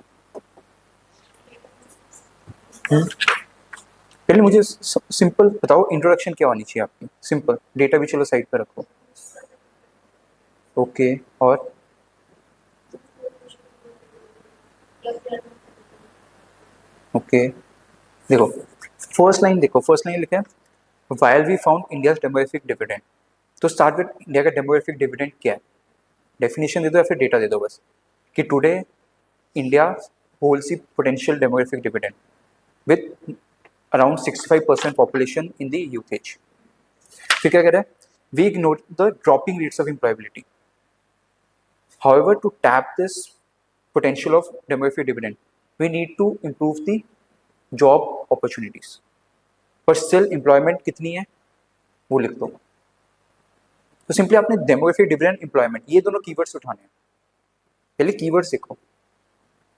पहले मुझे simple बताओ, introduction क्या होनी चाहिए आपकी, सिंपल, डेटा भी चलो साइड पर रखो। ओके, और ओके, देखो फर्स्ट लाइन देखो, फर्स्ट लाइन लिखा है while we found India demographic dividend. तो स्टार्ट विद इंडिया का डेमोग्राफिक डिविडेंड क्या है, डेफिनेशन दे दो या फिर डेटा दे दो बस, कि today India holds the potential demographic dividend with around 65% population in the youth age. फिर क्या कह रहा है, we ignore the dropping rates of employability. However to tap this potential of demographic dividend, we need to improve the job opportunities, पर still employment कितनी है वो लिख दो। तो सिंपली आपने डेमोग्राफिक डिविडेंड, एम्प्लॉयमेंट, ये दोनों कीवर्ड्स उठाने हैं, पहले कीवर्ड्स देखो।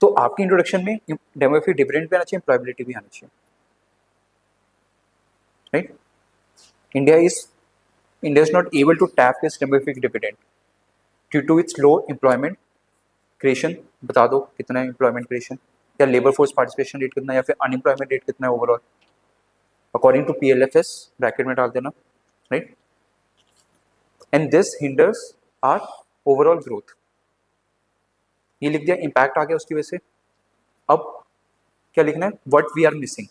तो आपकी इंट्रोडक्शन में डेमोग्राफिक डिविडेंड भी आना चाहिए, एम्प्लॉयबिलिटी भी आनी चाहिए, right. India is not able to tap this demographic dividend due to its low employment creation. बता दो कितना है एम्प्लॉयमेंट क्रिएशन, या लेबर फोर्स पार्टिसिपेशन रेट कितना है, या फिर अनएम्प्लॉयमेंट रेट कितना है overall according to PLFS, bracket में डाल देना, right. And this hinders our overall growth, ये लिख दिया, इम्पैक्ट आ गया उसकी वजह से। अब क्या लिखना है, what we are missing,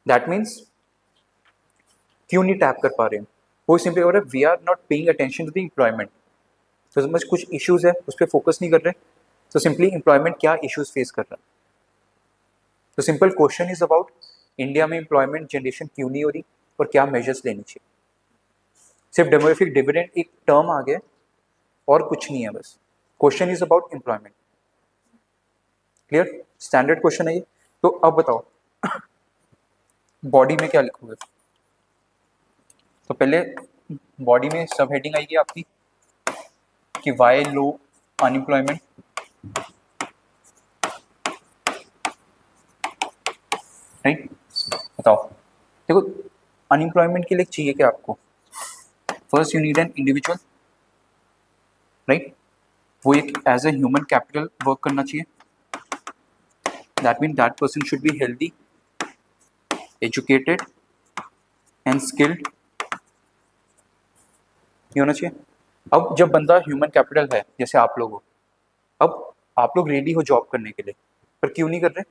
that means क्यों नहीं टैप कर पा रहे हैं, वो सिंपली हो रहा है we are not paying attention to the employment. तो समझ कुछ इश्यूज है उस पर फोकस नहीं कर रहे, तो सिंपली एम्प्लॉयमेंट क्या इश्यूज फेस कर रहा है। तो simple question is about India में एम्प्लॉयमेंट जनरेशन क्यों नहीं हो रही और क्या मेजर्स लेनी चाहिए। सिर्फ डेमोग्राफिक डिविडेंड एक टर्म आ गया और कुछ नहीं है, बस question is about employment. Clear, standard question है ये। तो अब बताओ बॉडी में क्या लिखोगे, तो पहले बॉडी में सब हेडिंग आएगी आपकी कि वाई लो अनएम्प्लॉयमेंट, राइट। बताओ, देखो अनएम्प्लॉयमेंट के लिए चाहिए क्या आपको? First you need an individual, right. वो एक as a human capital work करना चाहिए। That mean that person should be healthy, educated and skilled, ये होना चाहिए। अब जब बंदा ह्यूमन कैपिटल है, जैसे आप लोग हो, अब आप लोग रेडी हो जॉब करने के लिए, पर क्यों नहीं कर रहे?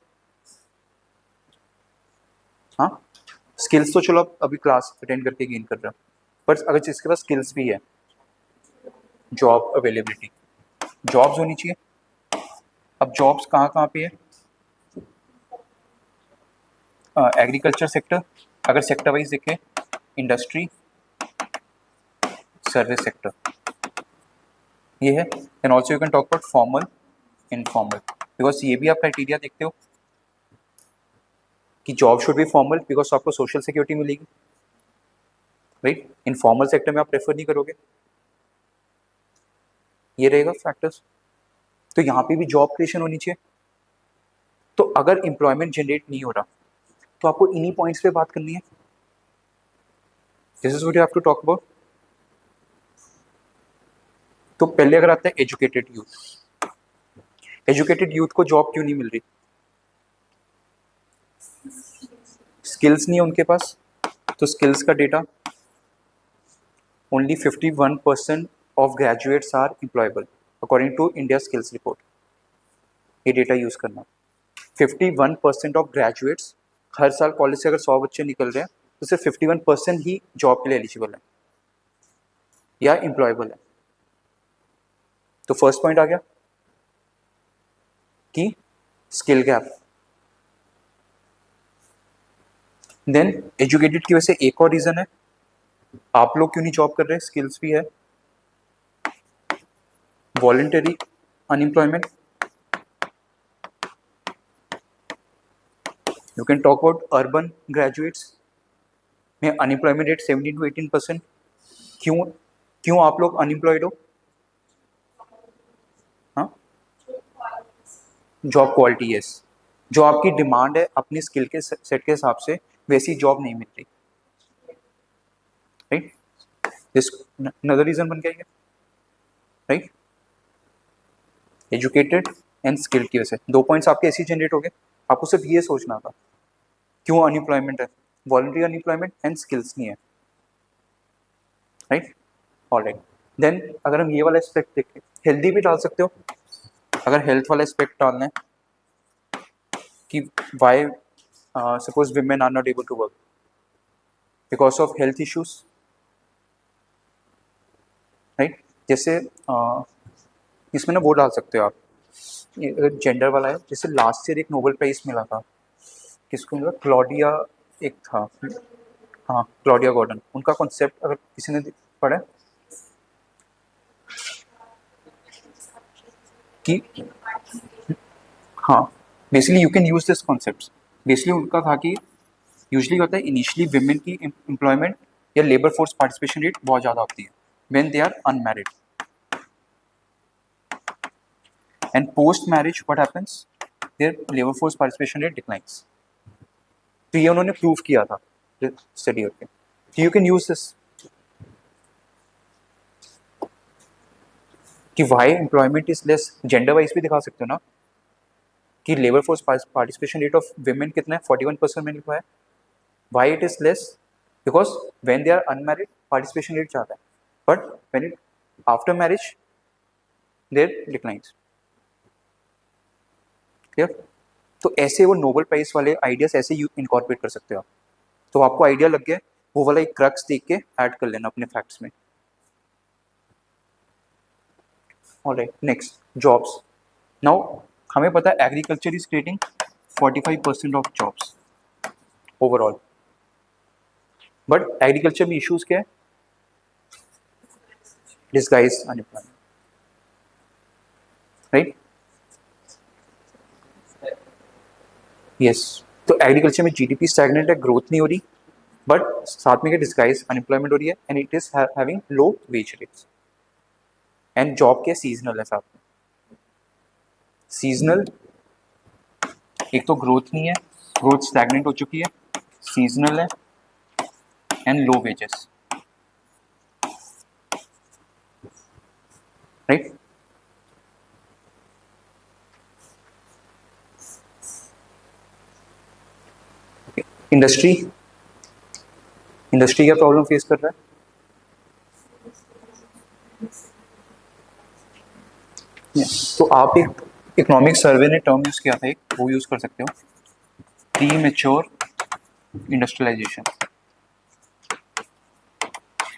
हाँ, स्किल्स तो चलो आप अभी क्लास अटेंड करके गेन कर रहे हो, पर अगर जिसके पास स्किल्स भी है, जॉब अवेलेबिलिटी, जॉब्स होनी चाहिए। अब जॉब्स कहाँ कहाँ पे है? एग्रीकल्चर सेक्टर, अगर सेक्टर वाइज देखें, इंडस्ट्री, सर्विस सेक्टर, ये है। And also you can talk about formal, informal, because ये भी आप क्राइटेरिया देखते हो कि job should be formal because आपको सोशल सिक्योरिटी मिलेगी, राइट। इनफॉर्मल सेक्टर में आप प्रेफर नहीं करोगे, ये रहेगा फैक्टर्स। तो यहाँ पे भी जॉब क्रिएशन होनी चाहिए। तो अगर एम्प्लॉयमेंट जनरेट नहीं हो रहा तो आपको इन्हीं पॉइंट्स पे बात करनी है। This is what you have to talk about. तो पहले अगर आता है एजुकेटेड यूथ, एजुकेटेड यूथ को जॉब क्यों नहीं मिल रही? स्किल्स नहीं है उनके पास। तो स्किल्स का data, only 51% of graduates are employable according to India Skills Report. ये डेटा यूज करना, 51% ऑफ ग्रेजुएट्स, हर साल कॉलेज से अगर 100 बच्चे निकल रहे हैं तो सिर्फ 51% ही जॉब के लिए एलिजिबल है या एम्प्लॉयबल है। तो फर्स्ट पॉइंट आ गया कि स्किल गैप। देन एजुकेटेड की वजह से एक और रीजन है, आप लोग क्यों नहीं जॉब कर रहे? स्किल्स भी है, voluntary unemployment, you can talk about urban graduates में अनएम्प्लॉयमेंट रेट 17 to 18%। क्यों क्यों आप लोग अनएम्प्लॉयड हो? हाँ, जॉब क्वालिटी, यस। जो आपकी डिमांड है अपनी स्किल के सेट के हिसाब से, वैसी जॉब नहीं मिल रही, राइट। दिस अनदर रीजन बन गया, राइट। एजुकेटेड एंड स्किल की वजह से 2 पॉइंट्स आपके ऐसे जनरेट हो गए। आपको सिर्फ ये सोचना था क्यों अनएम्प्लॉयमेंट है, वॉलंटरी अनएम्प्लॉयमेंट एंड स्किल्स नहीं है, राइट। ऑलराइट, देन अगर हम ये वाला एस्पेक्ट देखें, हेल्दी भी डाल सकते हो। अगर हेल्थ वाला एस्पेक्ट डालना है कि why suppose women are not able to work because of health issues, right. जैसे इसमें ना वो डाल सकते हो आप, अगर जेंडर वाला है, जैसे लास्ट ईयर एक नोबेल प्राइज मिला था, किसको मिला? क्लॉडिया, एक था, हाँ क्लॉडिया गॉर्डन। उनका कॉन्सेप्ट अगर किसी ने पढ़ा है कि, हाँ, basically you can use this concept. Basically उनका था कि यूजली होता है इनिशियली विमेन की एम्प्लॉयमेंट या लेबर फोर्स पार्टिसिपेशन रेट बहुत ज़्यादा होती है when they are unmarried, and post marriage what happens, their labour force participation rate declines. तो ये उन्होंने प्रूव किया था स्टडी करके। यू कैन यूज दिस कि why employment is less, gender wise भी दिखा सकते हो ना कि labour force participation rate of women कितना है, 41% में लिखा है। Why it is less? Because when they are unmarried participation rate ज़्यादा है, but when it after marriage there declines. Clear? तो ऐसे वो नोबेल प्राइज वाले आइडियाज ऐसे इनकॉर्पोरेट कर सकते हो आप। तो आपको आइडिया लग गया, वो वाला एक क्रक्स देख के ऐड कर लेना अपने फैक्ट्स में। Alright, next jobs. नाउ हमें पता है agriculture is creating 45% of jobs overall, but agriculture में इश्यूज क्या है? Disguise unemployment, right. यस, तो एग्रीकल्चर में जीडीपी स्टैग्नेंट है, ग्रोथ नहीं हो रही, बट साथ में क्या डिस्गाइज अनएम्प्लॉयमेंट हो रही है and it is having low wage rates and job के सीजनल है साथ में सीजनल एक तो ग्रोथ नहीं है ग्रोथ स्टैग्नेंट हो चुकी है सीजनल है and low wages right industry industry क्या प्रॉब्लम फेस कर रहा है तो आप एक इकोनॉमिक सर्वे ने टर्म यूज किया था एक वो यूज कर सकते हो प्री मेच्योर इंडस्ट्रियलाइजेशन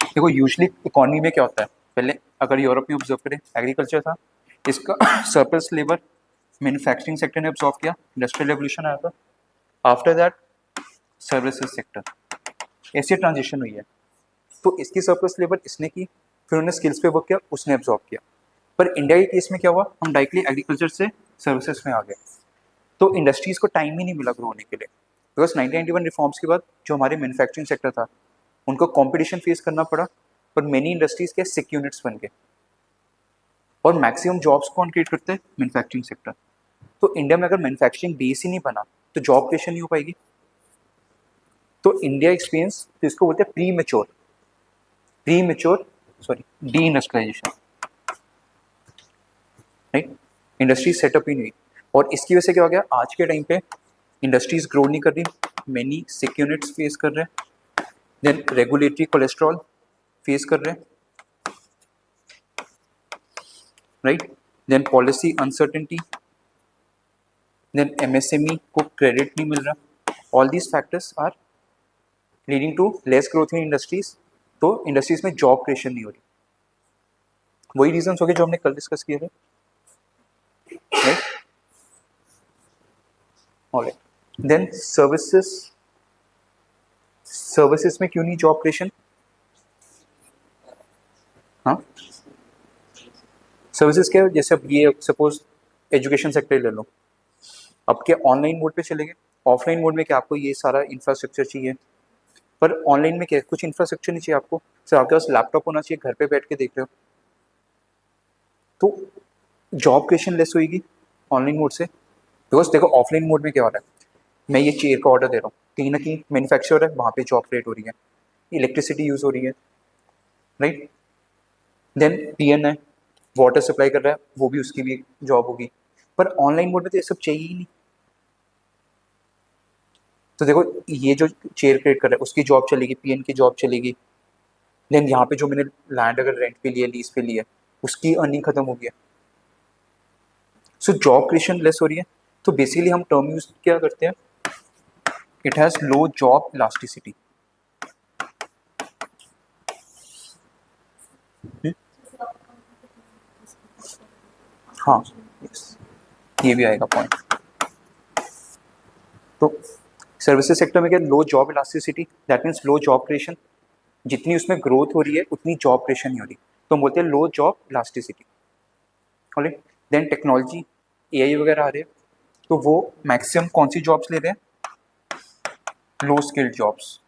देखो यूजली इकोनॉमी में क्या होता है पहले अगर यूरोप में ऑब्जर्व करें एग्रीकल्चर था इसका सरप्लस लेबर मैन्युफैक्चरिंग सेक्टर ने ऑब्जॉर्व किया इंडस्ट्रियल रेवोल्यूशन आया था आफ्टर दैट सर्विसेज सेक्टर ऐसी ट्रांजिशन हुई है तो इसकी सरप्लस लेबर इसने की फिर उन्होंने स्किल्स पे वर्क किया उसने ऑब्जॉर्व किया पर इंडिया के केस में क्या हुआ हम डायरेक्टली एग्रीकल्चर से सर्विसेज में आ गए तो इंडस्ट्रीज को टाइम ही नहीं मिला ग्रो होने के लिए बिकॉज 1991 रिफॉर्म्स के बाद जो हमारे मैन्युफैक्चरिंग सेक्टर था उनको कंपटीशन फेस करना पड़ा पर मेनी इंडस्ट्रीज के सिक यूनिट्स बन गए और मैक्सिमम जॉब्स कौन क्रिएट करते हैं मैन्युफैक्चरिंग सेक्टर तो इंडिया में अगर मैन्युफैक्चरिंग बेस ही नहीं बना तो जॉब क्रिएशन नहीं हो पाएगी तो इंडिया एक्सपीरियंस तो इसको बोलते हैं premature sorry deindustrialisation right industry setup ही नहीं हुई और इसकी वजह से क्या हो गया आज के टाइम पे इंडस्ट्रीज ग्रो नहीं कर रही मेनी सिक यूनिट्स फेस कर रहे हैं देन रेगुलेटरी कोलेस्ट्रॉल फेस कर रहे हैं right then policy uncertainty then MSME को क्रेडिट नहीं मिल रहा all these factors are leading to less growth in industries तो इंडस्ट्रीज में जॉब क्रिएशन नहीं हो रही वही रीजन हो गए जो हमने कल डिस्कस किए थे राइट ऑलराइट देन सर्विसेज में क्यों नहीं जॉब क्रिएशन हाँ सर्विसेज क्या है जैसे अब ये सपोज एजुकेशन सेक्टर ले लो अब क्या ऑनलाइन मोड पे चले गए ऑफलाइन मोड में क्या आपको ये सारा इंफ्रास्ट्रक्चर चाहिए पर ऑनलाइन में क्या कुछ इंफ्रास्ट्रक्चर नहीं चाहिए आपको सिर्फ आपके पास लैपटॉप होना चाहिए घर पे बैठ के देख रहे हो तो जॉब क्रिएशन लेस होगी ऑनलाइन मोड से बिकॉज देखो ऑफलाइन मोड में क्या हो रहा है मैं ये चेयर का ऑर्डर दे रहा हूँ कहीं ना कहीं मैन्युफैक्चर है वहाँ पे जॉब क्रिएट हो रही है इलेक्ट्रिसिटी यूज हो रही है राइट देन पीएन है वाटर सप्लाई कर रहा है वो भी उसकी भी जॉब होगी पर ऑनलाइन मोड में तो ये सब चाहिए ही नहीं तो देखो ये जो चेयर क्रिएट कर रहा है उसकी जॉब चलेगी पीएन की जॉब चलेगी देन यहाँ पे जो मैंने लैंड अगर रेंट पे लिया लीज पे लिया उसकी अर्निंग खत्म हो गया सो जॉब क्रिएशन लेस हो रही है तो बेसिकली हम टर्म यूज क्या करते हैं it has low job elasticity हाँ yes, ये भी आएगा पॉइंट तो सर्विसेज सेक्टर में क्या low job elasticity that means low job creation जितनी उसमें ग्रोथ हो रही है उतनी जॉब क्रिएशन नहीं हो रही तो हम बोलते हैं low job elasticity alright then technology AI वगैरह आ रहे हैं तो वो मैक्सिमम कौन सी जॉब्स ले रहे हैं low skilled jobs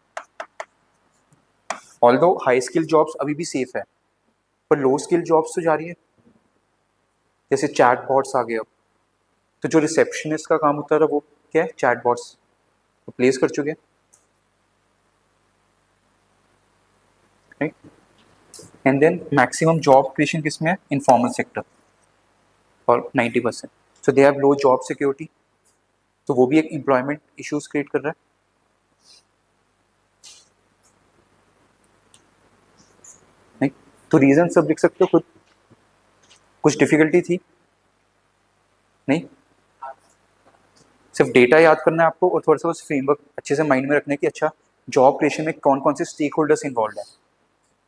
although high skill jobs अभी भी सेफ है पर लो स्किल जॉब्स तो जा रही है जैसे चैट बॉट्स आ गए अब तो जो रिसेप्शनिस्ट का काम होता था वो क्या है चैट बॉट्स रिप्लेस कर चुके हैं right and then maximum job creation किसमें है इनफॉर्मल सेक्टर और 90% so they have low job security तो वो भी एक एम्प्लॉयमेंट इश्यूज क्रिएट कर रहा है नहीं तो रीजन सब लिख सकते हो खुद कुछ डिफिकल्टी थी नहीं सिर्फ डेटा याद करना है आपको और थोड़ा सा उस फ्रेमवर्क अच्छे से माइंड में रखना है कि अच्छा जॉब क्रिएशन में कौन कौन से स्टेक होल्डर्स इन्वॉल्व है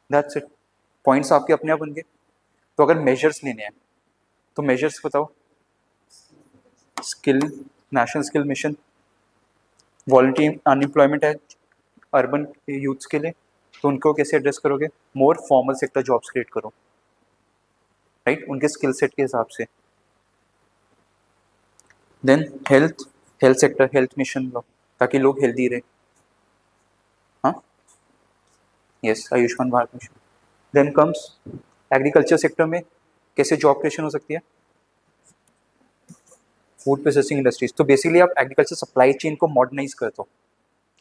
दैट्स इट पॉइंट्स आपके अपने आप बन गए तो अगर मेजर्स लेने हैं तो मेजर्स बताओ skill national skill mission volunteer unemployment है अर्बन यूथ्स के लिए तो उनको कैसे एड्रेस करोगे more formal sector jobs create करो राइट उनके स्किल सेट के हिसाब से then health health sector health mission लो ताकि लोग हेल्दी रहे हाँ yes, Ayushman Bharat mission. Then comes agriculture sector में कैसे जॉब क्रिएशन हो सकती है, फूड प्रोसेसिंग इंडस्ट्रीज। तो बेसिकली आप एग्रीकल्चर सप्लाई चेन को मॉडर्नाइज कर दो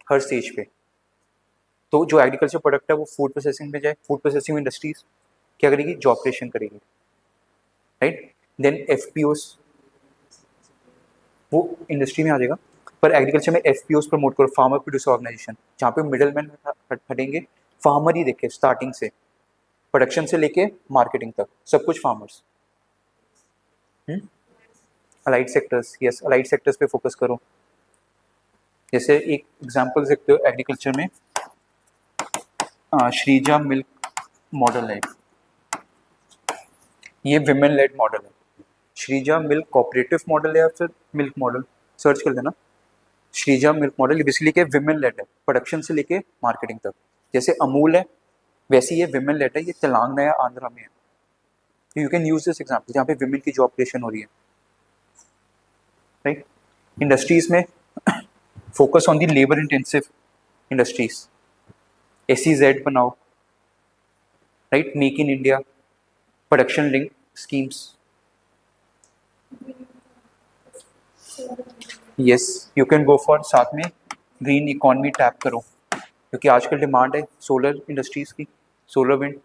हर स्टेज पे, तो जो एग्रीकल्चर प्रोडक्ट है वो फूड प्रोसेसिंग में जाए, फूड प्रोसेसिंग इंडस्ट्रीज क्या करेगी, जॉब क्रिएशन करेगी, राइट। देन एफपीओस वो इंडस्ट्री में आ जाएगा, पर एग्रीकल्चर में एफपीओस प्रमोट करो, फार्मर प्रोड्यूसर ऑर्गेनाइजेशन, जहाँ पे मिडल मैन हटेंगे, फार्मर ही देखे स्टार्टिंग से, प्रोडक्शन से लेके मार्केटिंग तक सब कुछ farmers. Allied sectors, yes, allied sectors पे फोकस करो। जैसे एक एग्जांपल देखते हो एग्रीकल्चर में, श्रीजा मिल्क मॉडल है, ये विमेन लेड मॉडल है। श्रीजा मिल्क कोऑपरेटिव मॉडल है या फिर मिल्क मॉडल, सर्च कर देना। श्रीजा मिल्क मॉडल बेसिकली क्या, विमेन लेड है, प्रोडक्शन से लेके मार्केटिंग तक। जैसे अमूल है वैसे ये विमेन लेड है, ये तेलंगाना या आंध्रा में है। तो you can use this example जहाँ पे विमेन की जॉब क्रिएशन हो रही है, राइट। इंडस्ट्रीज में focus on the labour intensive industries, SEZ बनाओ, right, make in India, production link schemes. Yes, you can go for साथ में ग्रीन इकोनॉमी टैप करो, क्योंकि आजकल डिमांड है सोलर इंडस्ट्रीज की, सोलर विंड,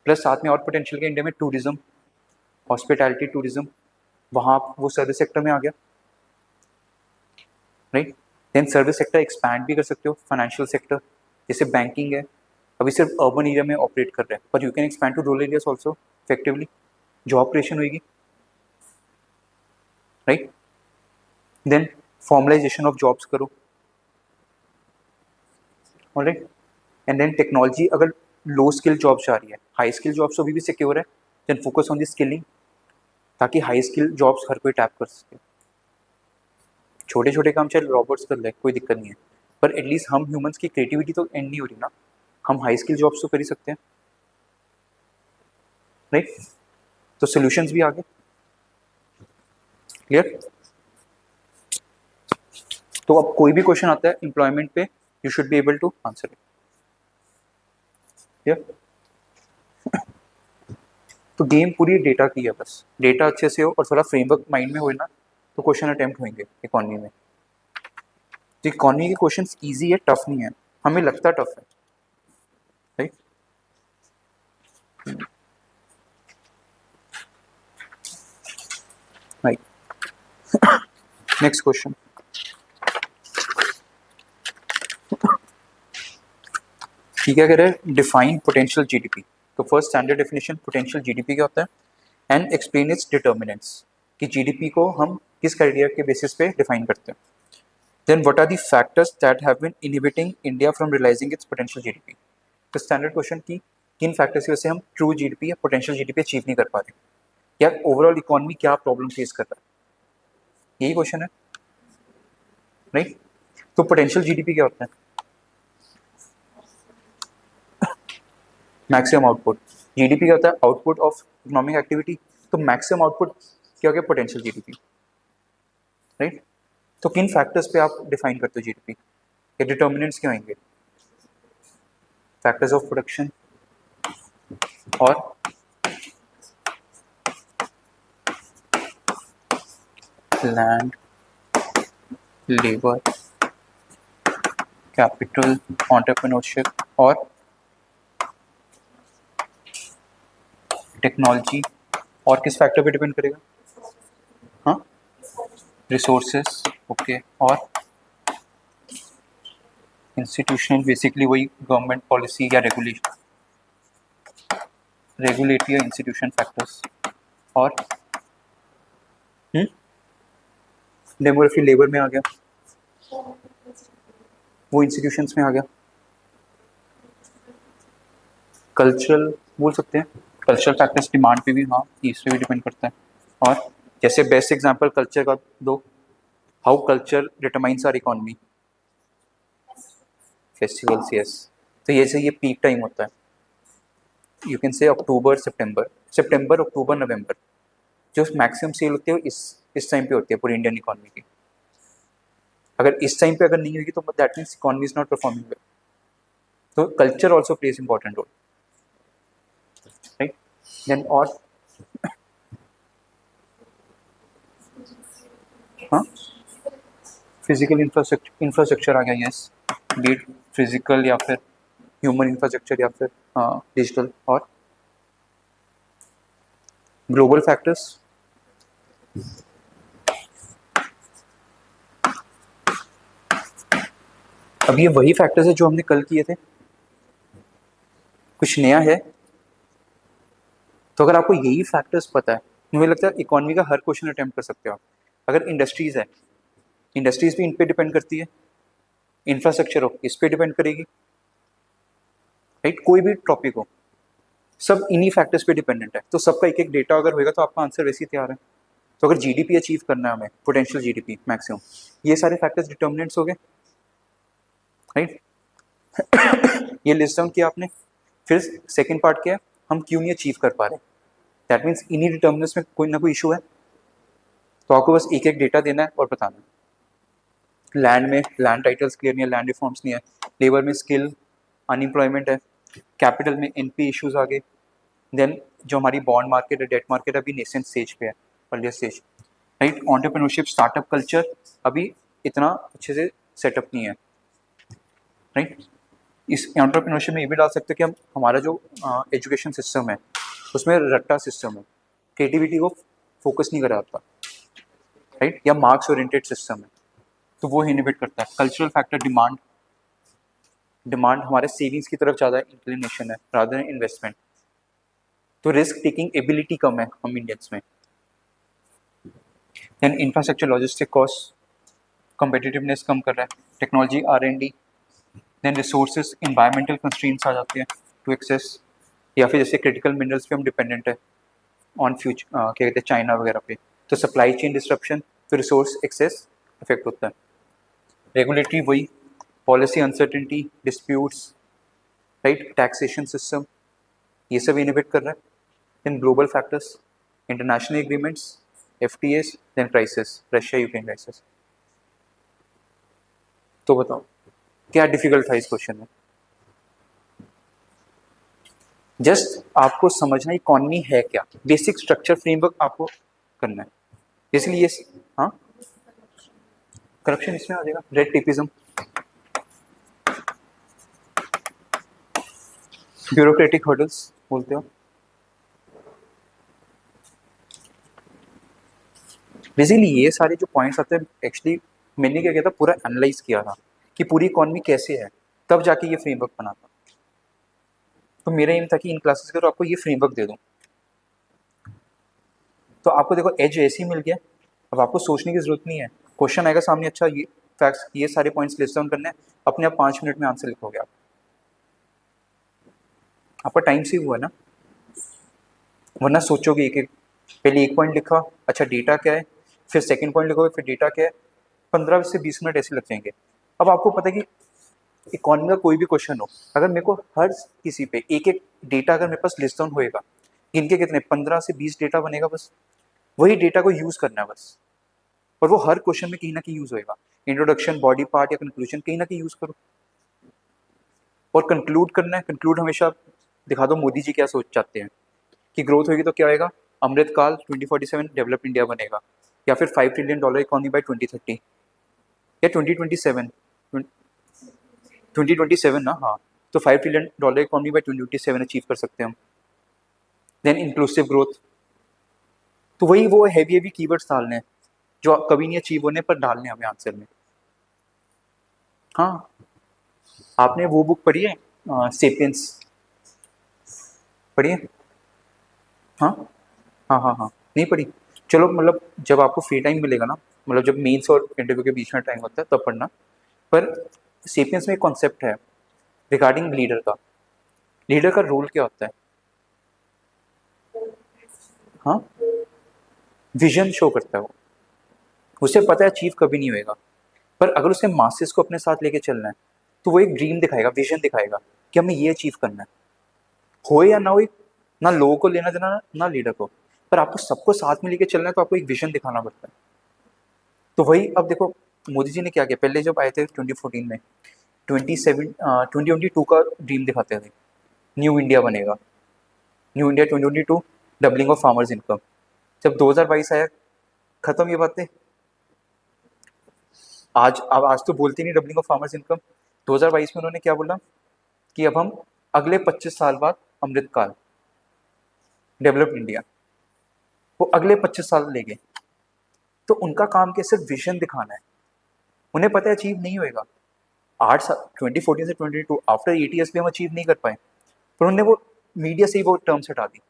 प्लस साथ में और पोटेंशियल के इंडिया में टूरिज्म, हॉस्पिटैलिटी टूरिज्म, वहाँ वो सर्विस सेक्टर में आ गया, right. Then service sector expand भी कर सकते हो, फाइनेंशियल सेक्टर जैसे बैंकिंग है, अभी सिर्फ अर्बन एरिया में ऑपरेट कर रहे हैं, पर you can expand to rural areas also effectively, job creation होगी, right. Then formalisation of jobs करो, ऑलराइट। एंड देन टेक्नोलॉजी, अगर लो स्किल जॉब्स आ रही है, हाई स्किल जॉब्स अभी भी सिक्योर है, then focus on the skilling, ताकि high skill jobs हर कोई टैप कर सके। छोटे छोटे काम चाहे रॉबोट्स कर ले, कोई दिक्कत नहीं है, पर एटलीस्ट हम ह्यूमंस की क्रिएटिविटी तो एंड नहीं हो रही ना, हम हाई स्किल जॉब्स तो कर ही सकते हैं, राइट। तो सोल्यूशंस भी आ गए, क्लियर। तो अब कोई भी क्वेश्चन आता है एम्प्लॉयमेंट पे, you should be able to answer it, clear. तो गेम पूरी डेटा की है, बस डेटा अच्छे से हो और थोड़ा फ्रेमवर्क माइंड में हो ना, तो क्वेश्चन अटेम्प्ट होंगे इकोनॉमी में। तो इकोनॉमी के क्वेश्चन ईजी है, टफ नहीं है, हमें लगता टफ है, राइट। राइट, नेक्स्ट क्वेश्चन, ठीक है, कह रहे हैं डिफाइन पोटेंशियल जीडीपी। तो first standard definition potential GDP क्या होता है, एंड एक्सप्लेन इट्स डिटर्मिनेंट्स, कि जीडीपी को हम किस क्राइटेरिया के बेसिस पे डिफाइन करते हैं। Then what are the factors that have been inhibiting India from realising its potential GDP. तो स्टैंडर्ड क्वेश्चन की किन फैक्टर्स की वजह से हम ट्रू जीडीपी या पोटेंशियल जीडीपी अचीव नहीं कर पा रहे, या ओवरऑल इकोनॉमी क्या प्रॉब्लम फेस कर रहा है, यही क्वेश्चन है, राइट। तो पोटेंशियल जीडीपी क्या होता है, मैक्सिमम आउटपुट। जीडीपी क्या होता है, आउटपुट ऑफ इकोनॉमिक एक्टिविटी, तो मैक्सिमम आउटपुट क्या हो गया, पोटेंशियल जीडीपी, राइट। तो किन फैक्टर्स पे आप डिफाइन करते हो जीडीपी, या डिटर्मिनेंट्स क्या होंगे, फैक्टर्स ऑफ प्रोडक्शन और लैंड, लेबर, कैपिटल, एंटरप्रेन्योरशिप और टेक्नोलॉजी, और किस फैक्टर पे डिपेंड करेगा, हाँ, रिसोर्सेस, ओके, और इंस्टीट्यूशनल, बेसिकली वही गवर्नमेंट पॉलिसी या रेगुलेटरी या इंस्टीट्यूशन फैक्टर्स, और डेमोग्राफी लेबर में आ गया, वो इंस्टीट्यूशंस में आ गया, कल्चरल बोल सकते हैं, कल्चरल फैक्टर्स डिमांड पे भी, हाँ, इस पे भी डिपेंड करता है। और जैसे बेस्ट एग्जांपल कल्चर का दो, how culture determines our economy, festivals, yes. तो ये से ये पीक टाइम होता है, यू कैन से अक्टूबर सितंबर, सितंबर अक्टूबर नवंबर, जो मैक्सिमम सेल होती है इस टाइम पे होती है पूरी इंडियन इकोनॉमी की। अगर इस टाइम पे अगर नहीं होगी तो that means economy is not performing well, तो culture also plays important role, right. Then और हाँ, फिजिकल इंफ्रास्ट्रक्चर आ गया, यस, बीट फिजिकल या फिर ह्यूमन इंफ्रास्ट्रक्चर या फिर डिजिटल, और ग्लोबल फैक्टर्स। अब ये वही फैक्टर्स है जो हमने कल किए थे, कुछ नया है? तो अगर आपको यही फैक्टर्स पता है, मुझे लगता है इकोनॉमी का हर क्वेश्चन अटेम्प्ट कर सकते हो आप। अगर इंडस्ट्रीज है, इंडस्ट्रीज भी इन पे डिपेंड करती है, इंफ्रास्ट्रक्चर हो इस पे डिपेंड करेगी, राइट। कोई भी टॉपिक हो, सब इन्हीं फैक्टर्स पे डिपेंडेंट है। तो सबका एक एक डेटा अगर होगा तो आपका आंसर वैसे ही तैयार है। तो अगर जीडीपी अचीव करना है हमें, पोटेंशियल जीडीपी मैक्सिमम, ये सारे फैक्टर्स डिटर्मिनेंट्स हो गए, राइट। ये लिस्ट डाउन किया आपने। फिर सेकंड पार्ट क्या है, हम क्यों नहीं अचीव कर पा रहे, दैट मीन्स इन्हीं डिटर्मिनेंट्स में कोई ना कोई इशू है। तो आपको बस एक एक डेटा देना है और बताना है। लैंड में लैंड टाइटल्स क्लियर नहीं है, लैंड रिफॉर्म्स नहीं है, लेबर में स्किल अनएम्प्लॉयमेंट है, कैपिटल में एनपी इश्यूज आ गए, देन जो हमारी बॉन्ड मार्केट है, डेट मार्केट अभी नेसेंट स्टेज पे है, earlier stage, right. Entrepreneurship startup culture अभी इतना अच्छे से सेटअप नहीं है, राइट। इस एंटरप्रेन्योरशिप में ये भी डाल सकते हैं कि हम हमारा जो एजुकेशन सिस्टम है उसमें रट्टा सिस्टम है, क्रिएटिविटी को फोकस नहीं कराता, राइट, या मार्क्स ओरिएंटेड सिस्टम है, तो वो इनहिबिट करता है। कल्चरल फैक्टर, डिमांड, डिमांड हमारे सेविंग्स की तरफ ज़्यादा इंक्लिनेशन है रादर देन इन्वेस्टमेंट, तो रिस्क टेकिंग एबिलिटी कम है हम इंडियंस में। Then infrastructure logistic cost, competitiveness कम कर रहा है, technology R&D, then resources environmental constraints आ जाते हैं टू एक्सेस, या फिर जैसे क्रिटिकल मिनरल्स पे हम डिपेंडेंट है ऑन फ्यूचर, क्या कहते हैं, चाइना वगैरह पे, तो सप्लाई चेन डिस्ट्रप्शन, तो रिसोर्स एक्सेस इफेक्ट होता है। रेगुलेटरी वही, policy uncertainty, disputes, right, taxation system, ये सब इनहिबिट कर रहा है। In global factors, international agreements, FTAs, then crisis, Russia Ukraine crisis. तो बताओ क्या डिफिकल्ट था इस क्वेश्चन में? जस्ट आपको समझना इकॉनमी है क्या, बेसिक स्ट्रक्चर फ्रेमवर्क आपको करना है, इसलिए हाँ, करप्शन इसमें आ जाएगा, रेड टेपिज्म, ब्यूरोक्रेटिक हर्डल्स बोलते हो। बेसिकली ये सारे जो पॉइंट्स आते हैं, एक्चुअली मैंने क्या किया था, पूरा एनालाइज किया था कि पूरी इकॉनमी कैसे है, तब जाके ये फ्रेमवर्क बना था। तो मेरा एम था कि इन क्लासेस के तो आपको ये फ्रेमवर्क दे दूं, तो आपको देखो एज ऐसे ही मिल गया। अब आपको सोचने की जरूरत नहीं है, क्वेश्चन आएगा सामने, अच्छा ये फैक्ट्स, ये सारे पॉइंट्स लिस्ट डाउन करने हैं, अपने आप 5 मिनट में आंसर लिखोगे आप, आपका टाइम सेव हुआ ना। वरना सोचोगे एक एक, पहले एक पॉइंट लिखा, अच्छा डेटा क्या है, फिर सेकंड पॉइंट लिखोगे, फिर डेटा क्या है, 15 से 20 मिनट ऐसे लग जाएंगे। अब आपको पता है कि इकोनॉमी का कोई भी क्वेश्चन हो, अगर मेरे को हर किसी पे एक एक डेटा अगर मेरे पास लिस्ट डाउन होएगा, इनके कितने 15 से 20 डेटा बनेगा, बस वही डेटा को यूज करना है बस, और वो हर क्वेश्चन में कहीं ना कहीं यूज होएगा। इंट्रोडक्शन, बॉडी पार्ट या कंक्लूजन, कहीं ना कहीं यूज करो। और कंक्लूड करना है, कंक्लूड हमेशा दिखा दो मोदी जी क्या सोच चाहते हैं, कि ग्रोथ होगी तो क्या होएगा, अमृतकाल 2047 डेवलप इंडिया बनेगा, या फिर $5 ट्रिलियन इकोनॉमी बाय 2030 या 2027, 2027 ना, हाँ। तो $5 ट्रिलियन इकोनॉमी बाय 2027 अचीव कर सकते हैं हम। देन इंक्लूसिव ग्रोथ, तो वही वो हैवी हैवी कीवर्ड्स डालने हैं जो कभी नहीं अचीव होने पर डालने हमें आंसर में। हाँ, आपने वो बुक पढ़ी है, सेपियंस, पढ़ी है? हाँ हाँ हाँ हाँ, नहीं पढ़ी? चलो, मतलब जब आपको फ्री टाइम मिलेगा ना, मतलब जब मेंस और इंटरव्यू के बीच में टाइम होता है तब पढ़ना। पर सेपियंस में एक कॉन्सेप्ट है रिगार्डिंग लीडर का, लीडर का रोल क्या होता है, हाँ, विजन शो करता है वो, उसे पता है अचीव कभी नहीं होएगा, पर अगर उसे मासेस को अपने साथ लेके चलना है तो वो एक ड्रीम दिखाएगा, विजन दिखाएगा कि हमें ये अचीव करना है, हो या ना हो, ना लोगों को लेना देना ना लीडर को, पर आपको सबको साथ में लेके चलना है, तो आपको एक विजन दिखाना पड़ता है। तो वही अब देखो मोदी जी ने क्या किया, पहले जब आए थे 2014 में, 2022 का ड्रीम दिखाते थे, न्यू इंडिया बनेगा, new India 2022, doubling of farmers income. जब 2022 आया, खत्म ये बातें। आज तो बोलती नहीं डबलिंग ऑफ फार्मर्स इनकम। 2022 में उन्होंने क्या बोला कि अब हम अगले 25 साल बाद अमृतकाल, डेवलप्ड इंडिया, वो अगले 25 साल ले गए। तो उनका काम क्या, सिर्फ विजन दिखाना है। उन्हें पता है अचीव नहीं होएगा। 8 साल, 2014 से 2022, आफ्टर 8 ईयर्स भी हम अचीव नहीं कर पाए, पर उन्होंने वो मीडिया से ही वो टर्म्स हटा दी,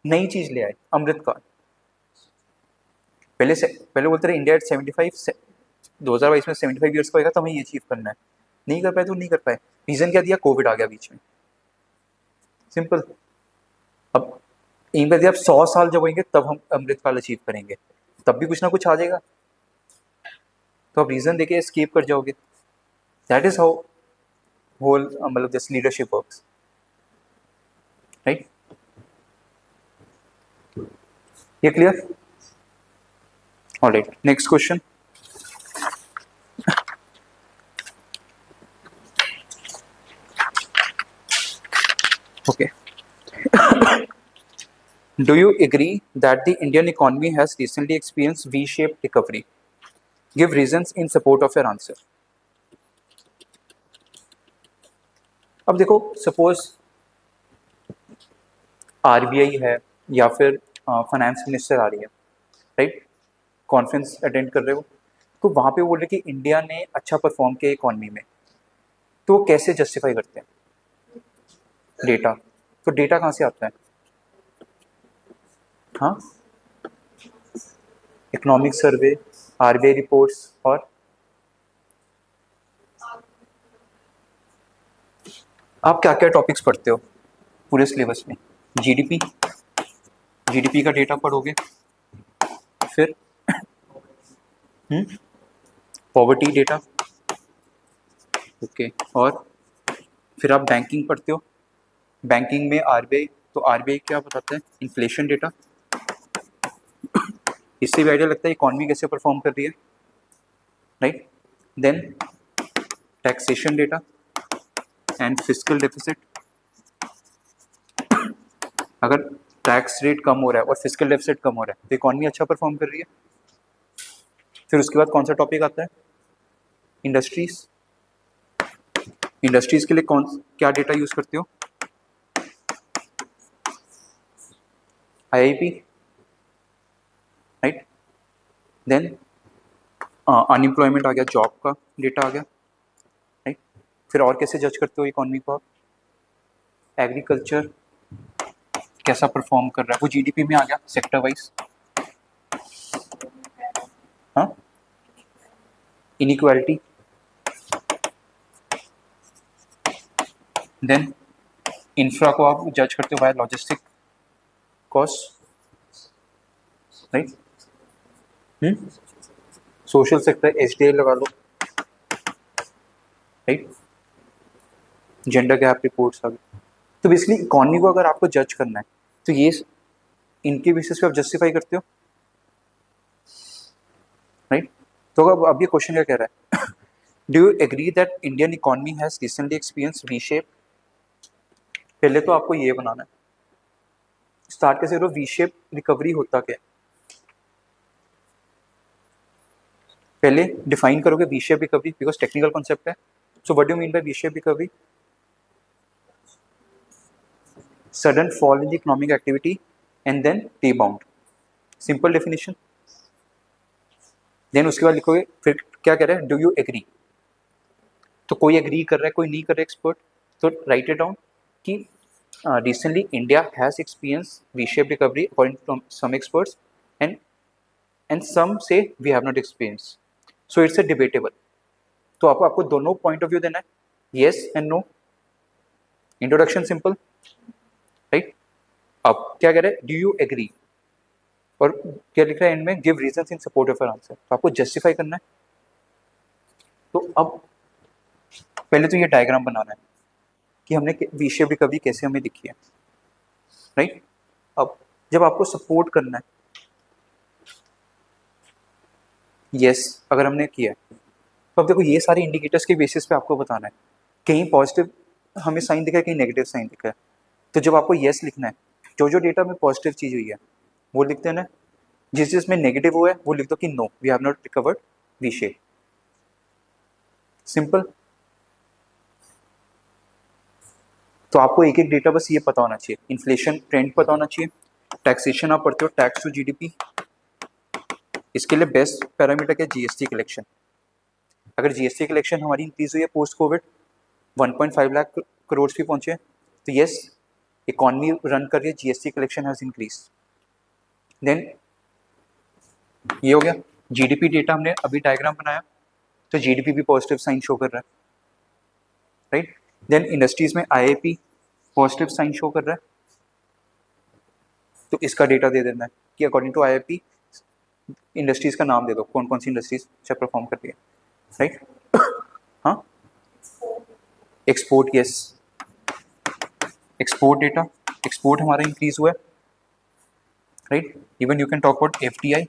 नई चीज ले आए, अमृतकाल। पहले बोलते रहे इंडिया एट 75, 2022 में 75 ईयर्स का होगा तो हमें ये अचीव करना है। नहीं कर पाए तो नहीं कर पाए। रीजन क्या दिया, कोविड आ गया बीच में, सिंपल। अब एम कर दिया, अब 100 साल जब होंगे तब हम अमृतकाल अचीव करेंगे, तब भी कुछ ना कुछ आ जाएगा, तो आप रीजन देके एस्केप कर जाओगे। दैट इज हाउ होल मतलब दिस लीडरशिप वर्क्स, राइट। ये clear? Alright, next question. Okay, do you agree that the Indian economy has recently experienced V-shaped recovery? Give reasons in support of your answer. अब देखो, suppose RBI है या फिर finance minister आ रही है, right, conference attend कर रहे हो, तो वहाँ पे बोल रहे कि इंडिया ने अच्छा परफॉर्म किया इकोनॉमी में, तो वो कैसे जस्टिफाई करते हैं? डेटा। तो डेटा कहाँ से आता है? हाँ, इकोनॉमिक सर्वे, आरबीआई रिपोर्ट्स, और आप क्या क्या टॉपिक्स पढ़ते हो पूरे सिलेबस में? जीडीपी, जीडीपी का डेटा पढ़ोगे, फिर पॉवर्टी डेटा, ओके, और फिर आप बैंकिंग पढ़ते हो, बैंकिंग में आरबीआई, तो आरबीआई क्या बताता है? Inflation data. इससे भी आइडिया लगता है इकॉनमी कैसे परफॉर्म कर रही है, right. Then taxation data and fiscal deficit. अगर टैक्स रेट कम हो रहा है और फिस्कल डेफिसिट कम हो रहा है तो इकॉनमी अच्छा परफॉर्म कर रही है। फिर उसके बाद कौन सा टॉपिक आता है? इंडस्ट्रीज। इंडस्ट्रीज के लिए कौन क्या डेटा यूज करते हो? IIP, right. देन अनएम्प्लॉयमेंट आ गया, जॉब का डेटा आ गया, राइट। फिर और कैसे जज करते हो इकॉनमी को आप? एग्रीकल्चर कैसा परफॉर्म कर रहा है, वो जीडीपी में आ गया सेक्टर वाइज। हाँ, इनइक्वालिटी। देन इंफ्रा को आप जज करते हो by logistic cost, right. Social sector HDI लगा लो, राइट। जेंडर गैप रिपोर्ट्स आ गई। तो बेसिकली इकॉनमी को अगर आपको जज करना है तो ये इनके बेसिस पे आप जस्टिफाई करते हो, राइट। तो अब ये क्वेश्चन क्या कह रहा है? Do you agree that Indian economy has recently experience V shape? पहले तो आपको ये बनाना है, स्टार्ट कैसे करो, वी शेप रिकवरी होता क्या है? पहले डिफाइन करोगे V shape recovery, because technical concept है। So what do you mean by V shape recovery? Sudden fall in the economic activity and then rebound, simple definition. Then उसके बाद लिखोगे, फिर क्या कह रहा है, डू यू एग्री। तो कोई एग्री कर रहा है, कोई नहीं कर रहा है, एक्सपर्ट। तो राइट इट डाउन कि recently India has experienced V-shaped recovery according to some experts, and some say we have not experienced. So it's a debatable. तो आपको दोनों पॉइंट ऑफ व्यू देना है, yes and no. Introduction simple, right. अब क्या कह रहे हैं, डू यू एग्री, और क्या लिख रहा है एंड में, give reasons in support of your answer. तो आपको जस्टिफाई करना है। तो अब पहले तो ये डायग्राम बनाना है कि हमने वी-शेप रिकवरी कैसे हमें दिखी है, राइट। अब जब आपको सपोर्ट करना है, यस अगर हमने किया है, तो अब देखो ये सारे इंडिकेटर्स के बेसिस पे आपको बताना है, कहीं पॉजिटिव हमें साइन दिखा है, कहीं नेगेटिव साइन दिखा है। तो जब आपको येस लिखना है, जो जो डेटा में पॉजिटिव चीज़ हुई है वो लिख देना है, जिस जिसमें नेगेटिव हुआ है वो लिख दो कि no we have not recovered V shape. Simple. तो आपको एक एक डेटा बस ये पता होना चाहिए, इन्फ्लेशन ट्रेंड पता होना चाहिए, टैक्सेशन आप पढ़ते हो, टैक्स टू जीडीपी, इसके लिए बेस्ट पैरामीटर क्या, जीएसटी कलेक्शन। अगर जीएसटी कलेक्शन हमारी इंक्रीज हुई है पोस्ट कोविड, 1.5 लाख करोड़ भी पहुंचे, तो यस इकॉनमी रन कर रही है, GST collection has increase. Then ये हो गया जीडीपी डेटा, हमने अभी डायग्राम बनाया, तो जीडीपी भी पॉजिटिव साइन शो कर रहा है, राइट। देन इंडस्ट्रीज में आईआईपी पॉजिटिव साइन शो कर रहा है, तो इसका डेटा दे देना है कि अकॉर्डिंग टू आईआईपी इंडस्ट्रीज का नाम दे दो, कौन कौन सी इंडस्ट्रीज अच्छा परफॉर्म कर रही है, राइट। हाँ, export, yes export data, export हमारा इंक्रीज हुआ है, right. Even you can talk about FDI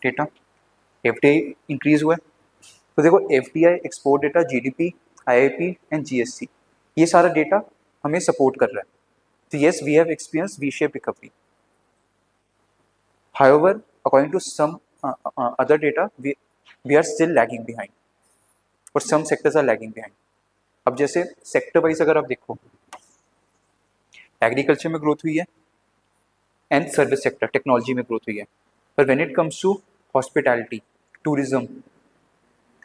data, FDI increase हुआ है। तो देखो FDI, export data, GDP, IIP and GST, ये सारा डेटा हमें सपोर्ट कर रहा है। तो yes we have experience V shape recovery. However, according to some other data, we are still lagging behind, और some sectors are lagging behind. अब जैसे सेक्टर वाइज अगर आप देखो, एग्रीकल्चर में ग्रोथ हुई है एंड सर्विस सेक्टर टेक्नोलॉजी में ग्रोथ हुई है, पर when it comes to hospitality, tourism,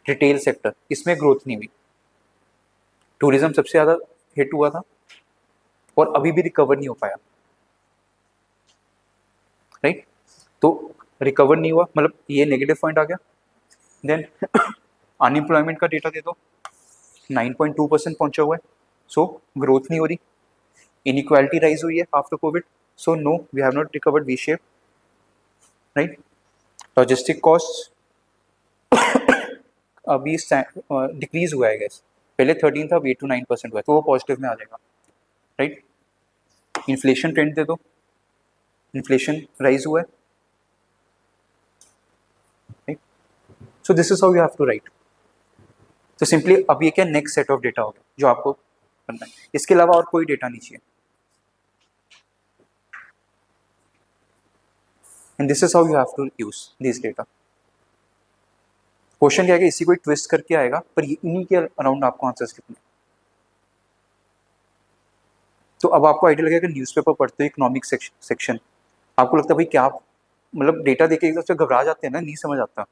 retail sector, इसमें ग्रोथ नहीं हुई। टूरिज्म सबसे ज़्यादा हिट हुआ था और अभी भी रिकवर नहीं हो पाया, राइट। तो रिकवर नहीं हुआ, मतलब ये नेगेटिव पॉइंट आ गया। देन अनएम्प्लॉयमेंट का डेटा दे दो, 9.2% पहुंचा हुआ है, सो ग्रोथ नहीं हो रही। इनइक्वालिटी राइज हुई है after covid, so no we have not recovered V shape, right. Logistic cost अभी डिक्रीज हुआ है गैस, पहले 13 था, अब 8 to 9% हुआ है, तो वो पॉजिटिव में आ जाएगा, राइट। इन्फ्लेशन ट्रेंड दे दो, इन्फ्लेशन राइज हुआ है, right. So this is how you have to right. तो सिंपली अब ये क्या नेक्स्ट सेट ऑफ डेटा होगा जो आपको करना है, इसके अलावा और कोई डेटा नहीं चाहिए। And this is how you have to use this data. Question क्या है, इसी को ट्विस्ट करके आएगा, पर इन्हीं के अराउंड आपको आंसर्स लिखने। तो अब आपको आइडिया लगेगा, न्यूज़पेपर पढ़ते हो इकोनॉमिक सेक्शन, आपको लगता है भाई क्या, मतलब डेटा देख के एकदम से घबरा जाते हैं ना, नहीं समझ आता।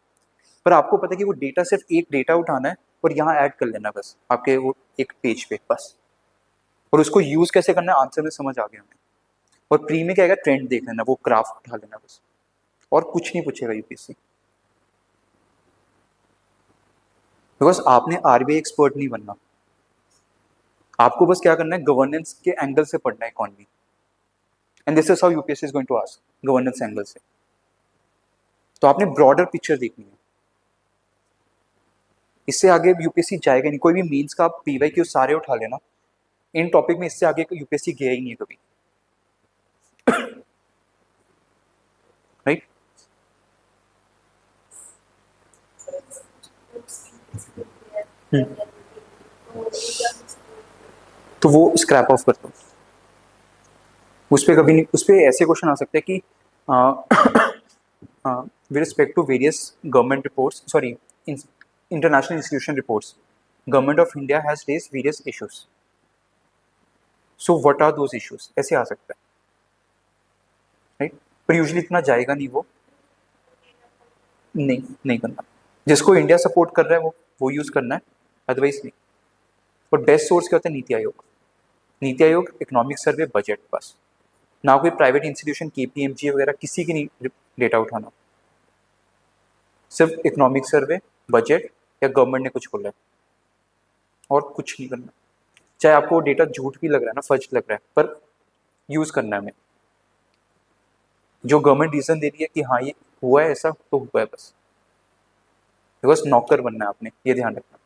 पर आपको पता है कि वो डेटा सिर्फ एक डेटा उठाना है और यहाँ ऐड कर लेना बस आपके वो एक पेज पे बस, और उसको यूज कैसे करना है आंसर में समझ आ गया हमें। और प्री में क्या आएगा, ट्रेंड देख लेना, वो ग्राफ उठा लेना बस, और कुछ नहीं पूछेगा यूपीएससी, बिकॉज आपने आरबीआई एक्सपर्ट नहीं बनना, आपको बस क्या करना है, गवर्नेंस के एंगल से पढ़ना है economy, and this is how UPSC is going to ask governance angle से। तो आपने ब्रॉडर पिक्चर देखनी है, इससे आगे यूपीएससी जाएगा नहीं। कोई भी मीन्स का आप पीवाई क्यू सारे उठा लेना, इन टॉपिक में इससे आगे यूपीएससी गया ही नहीं है कभी, राइट। तो वो स्क्रैप ऑफ कर दो, उस पर कभी नहीं, उस पर ऐसे क्वेश्चन आ सकते हैं कि with respect to various government reports, sorry international institution reports, government of India has raised various issues, so what are those issues, ऐसे आ सकता है, राइट। पर यूजुअली इतना जाएगा नहीं वो, नहीं नहीं करना, जिसको इंडिया सपोर्ट कर रहा है वो यूज करना है, अदरवाइज नहीं। और बेस्ट सोर्स क्या होता है, NITI Aayog, NITI Aayog, economic survey, budget, बस। ना कोई प्राइवेट इंस्टीट्यूशन केपीएमजी वगैरह किसी की नहीं डेटा उठाना, सिर्फ इकोनॉमिक सर्वे, बजट या गवर्नमेंट ने कुछ बोला है, और कुछ नहीं करना। चाहे आपको डेटा झूठ भी लग रहा है ना, फर्ज लग रहा है, पर यूज करना है हमें, जो गवर्नमेंट रीजन दे रही है कि हाँ ये हुआ है ऐसा, तो हुआ है बस, बिकॉज नौकर बनना है आपने, ये ध्यान रखना।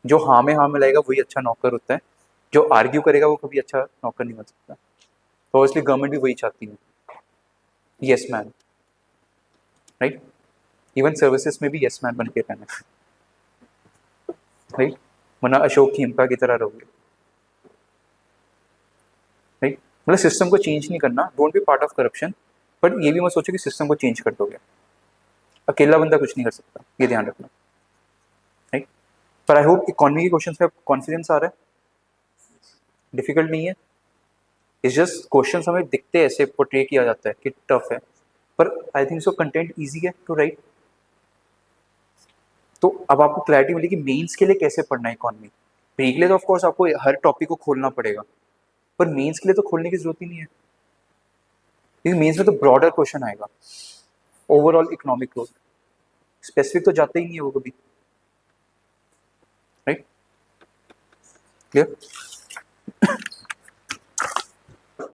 जो हाँ में हाँ मिलाएगा वही अच्छा नौकर होता है, जो आर्ग्यू करेगा वो कभी अच्छा नौकर नहीं बन सकता। तो इसलिए गवर्नमेंट भी वही चाहती है, yes man, right. Even services में भी यस मैन बन के रहना है। राइट, वरना अशोक खेमका की तरह रहोगे। राइट, मतलब सिस्टम को चेंज नहीं करना, don't be part of corruption, but ये भी मत सोचो कि सिस्टम को चेंज कर दोगे। अकेला बंदा कुछ नहीं कर सकता, ये ध्यान रखना। राइट, पर आई होप इकोनॉमी के क्वेश्चन पे कॉन्फिडेंस आ रहा है, डिफिकल्ट नहीं है। इट्स जस्ट क्वेश्चन हमें दिखते ऐसे पोर्ट्रे किया जाता है कि टफ है, पर I think so content easy है टू राइट। तो अब आपको क्लैरिटी मिली कि मेंस के लिए कैसे पढ़ना है इकोनॉमी। प्री के लिए तो ऑफकोर्स आपको हर टॉपिक को खोलना पड़ेगा, पर मेंस के लिए तो खोलने की जरूरत ही नहीं है, क्योंकि मेंस में तो ब्रॉडर क्वेश्चन आएगा, ओवरऑल इकोनॉमिक ग्रोथ, स्पेसिफिक तो जाता ही नहीं है वो कभी। Right, clear.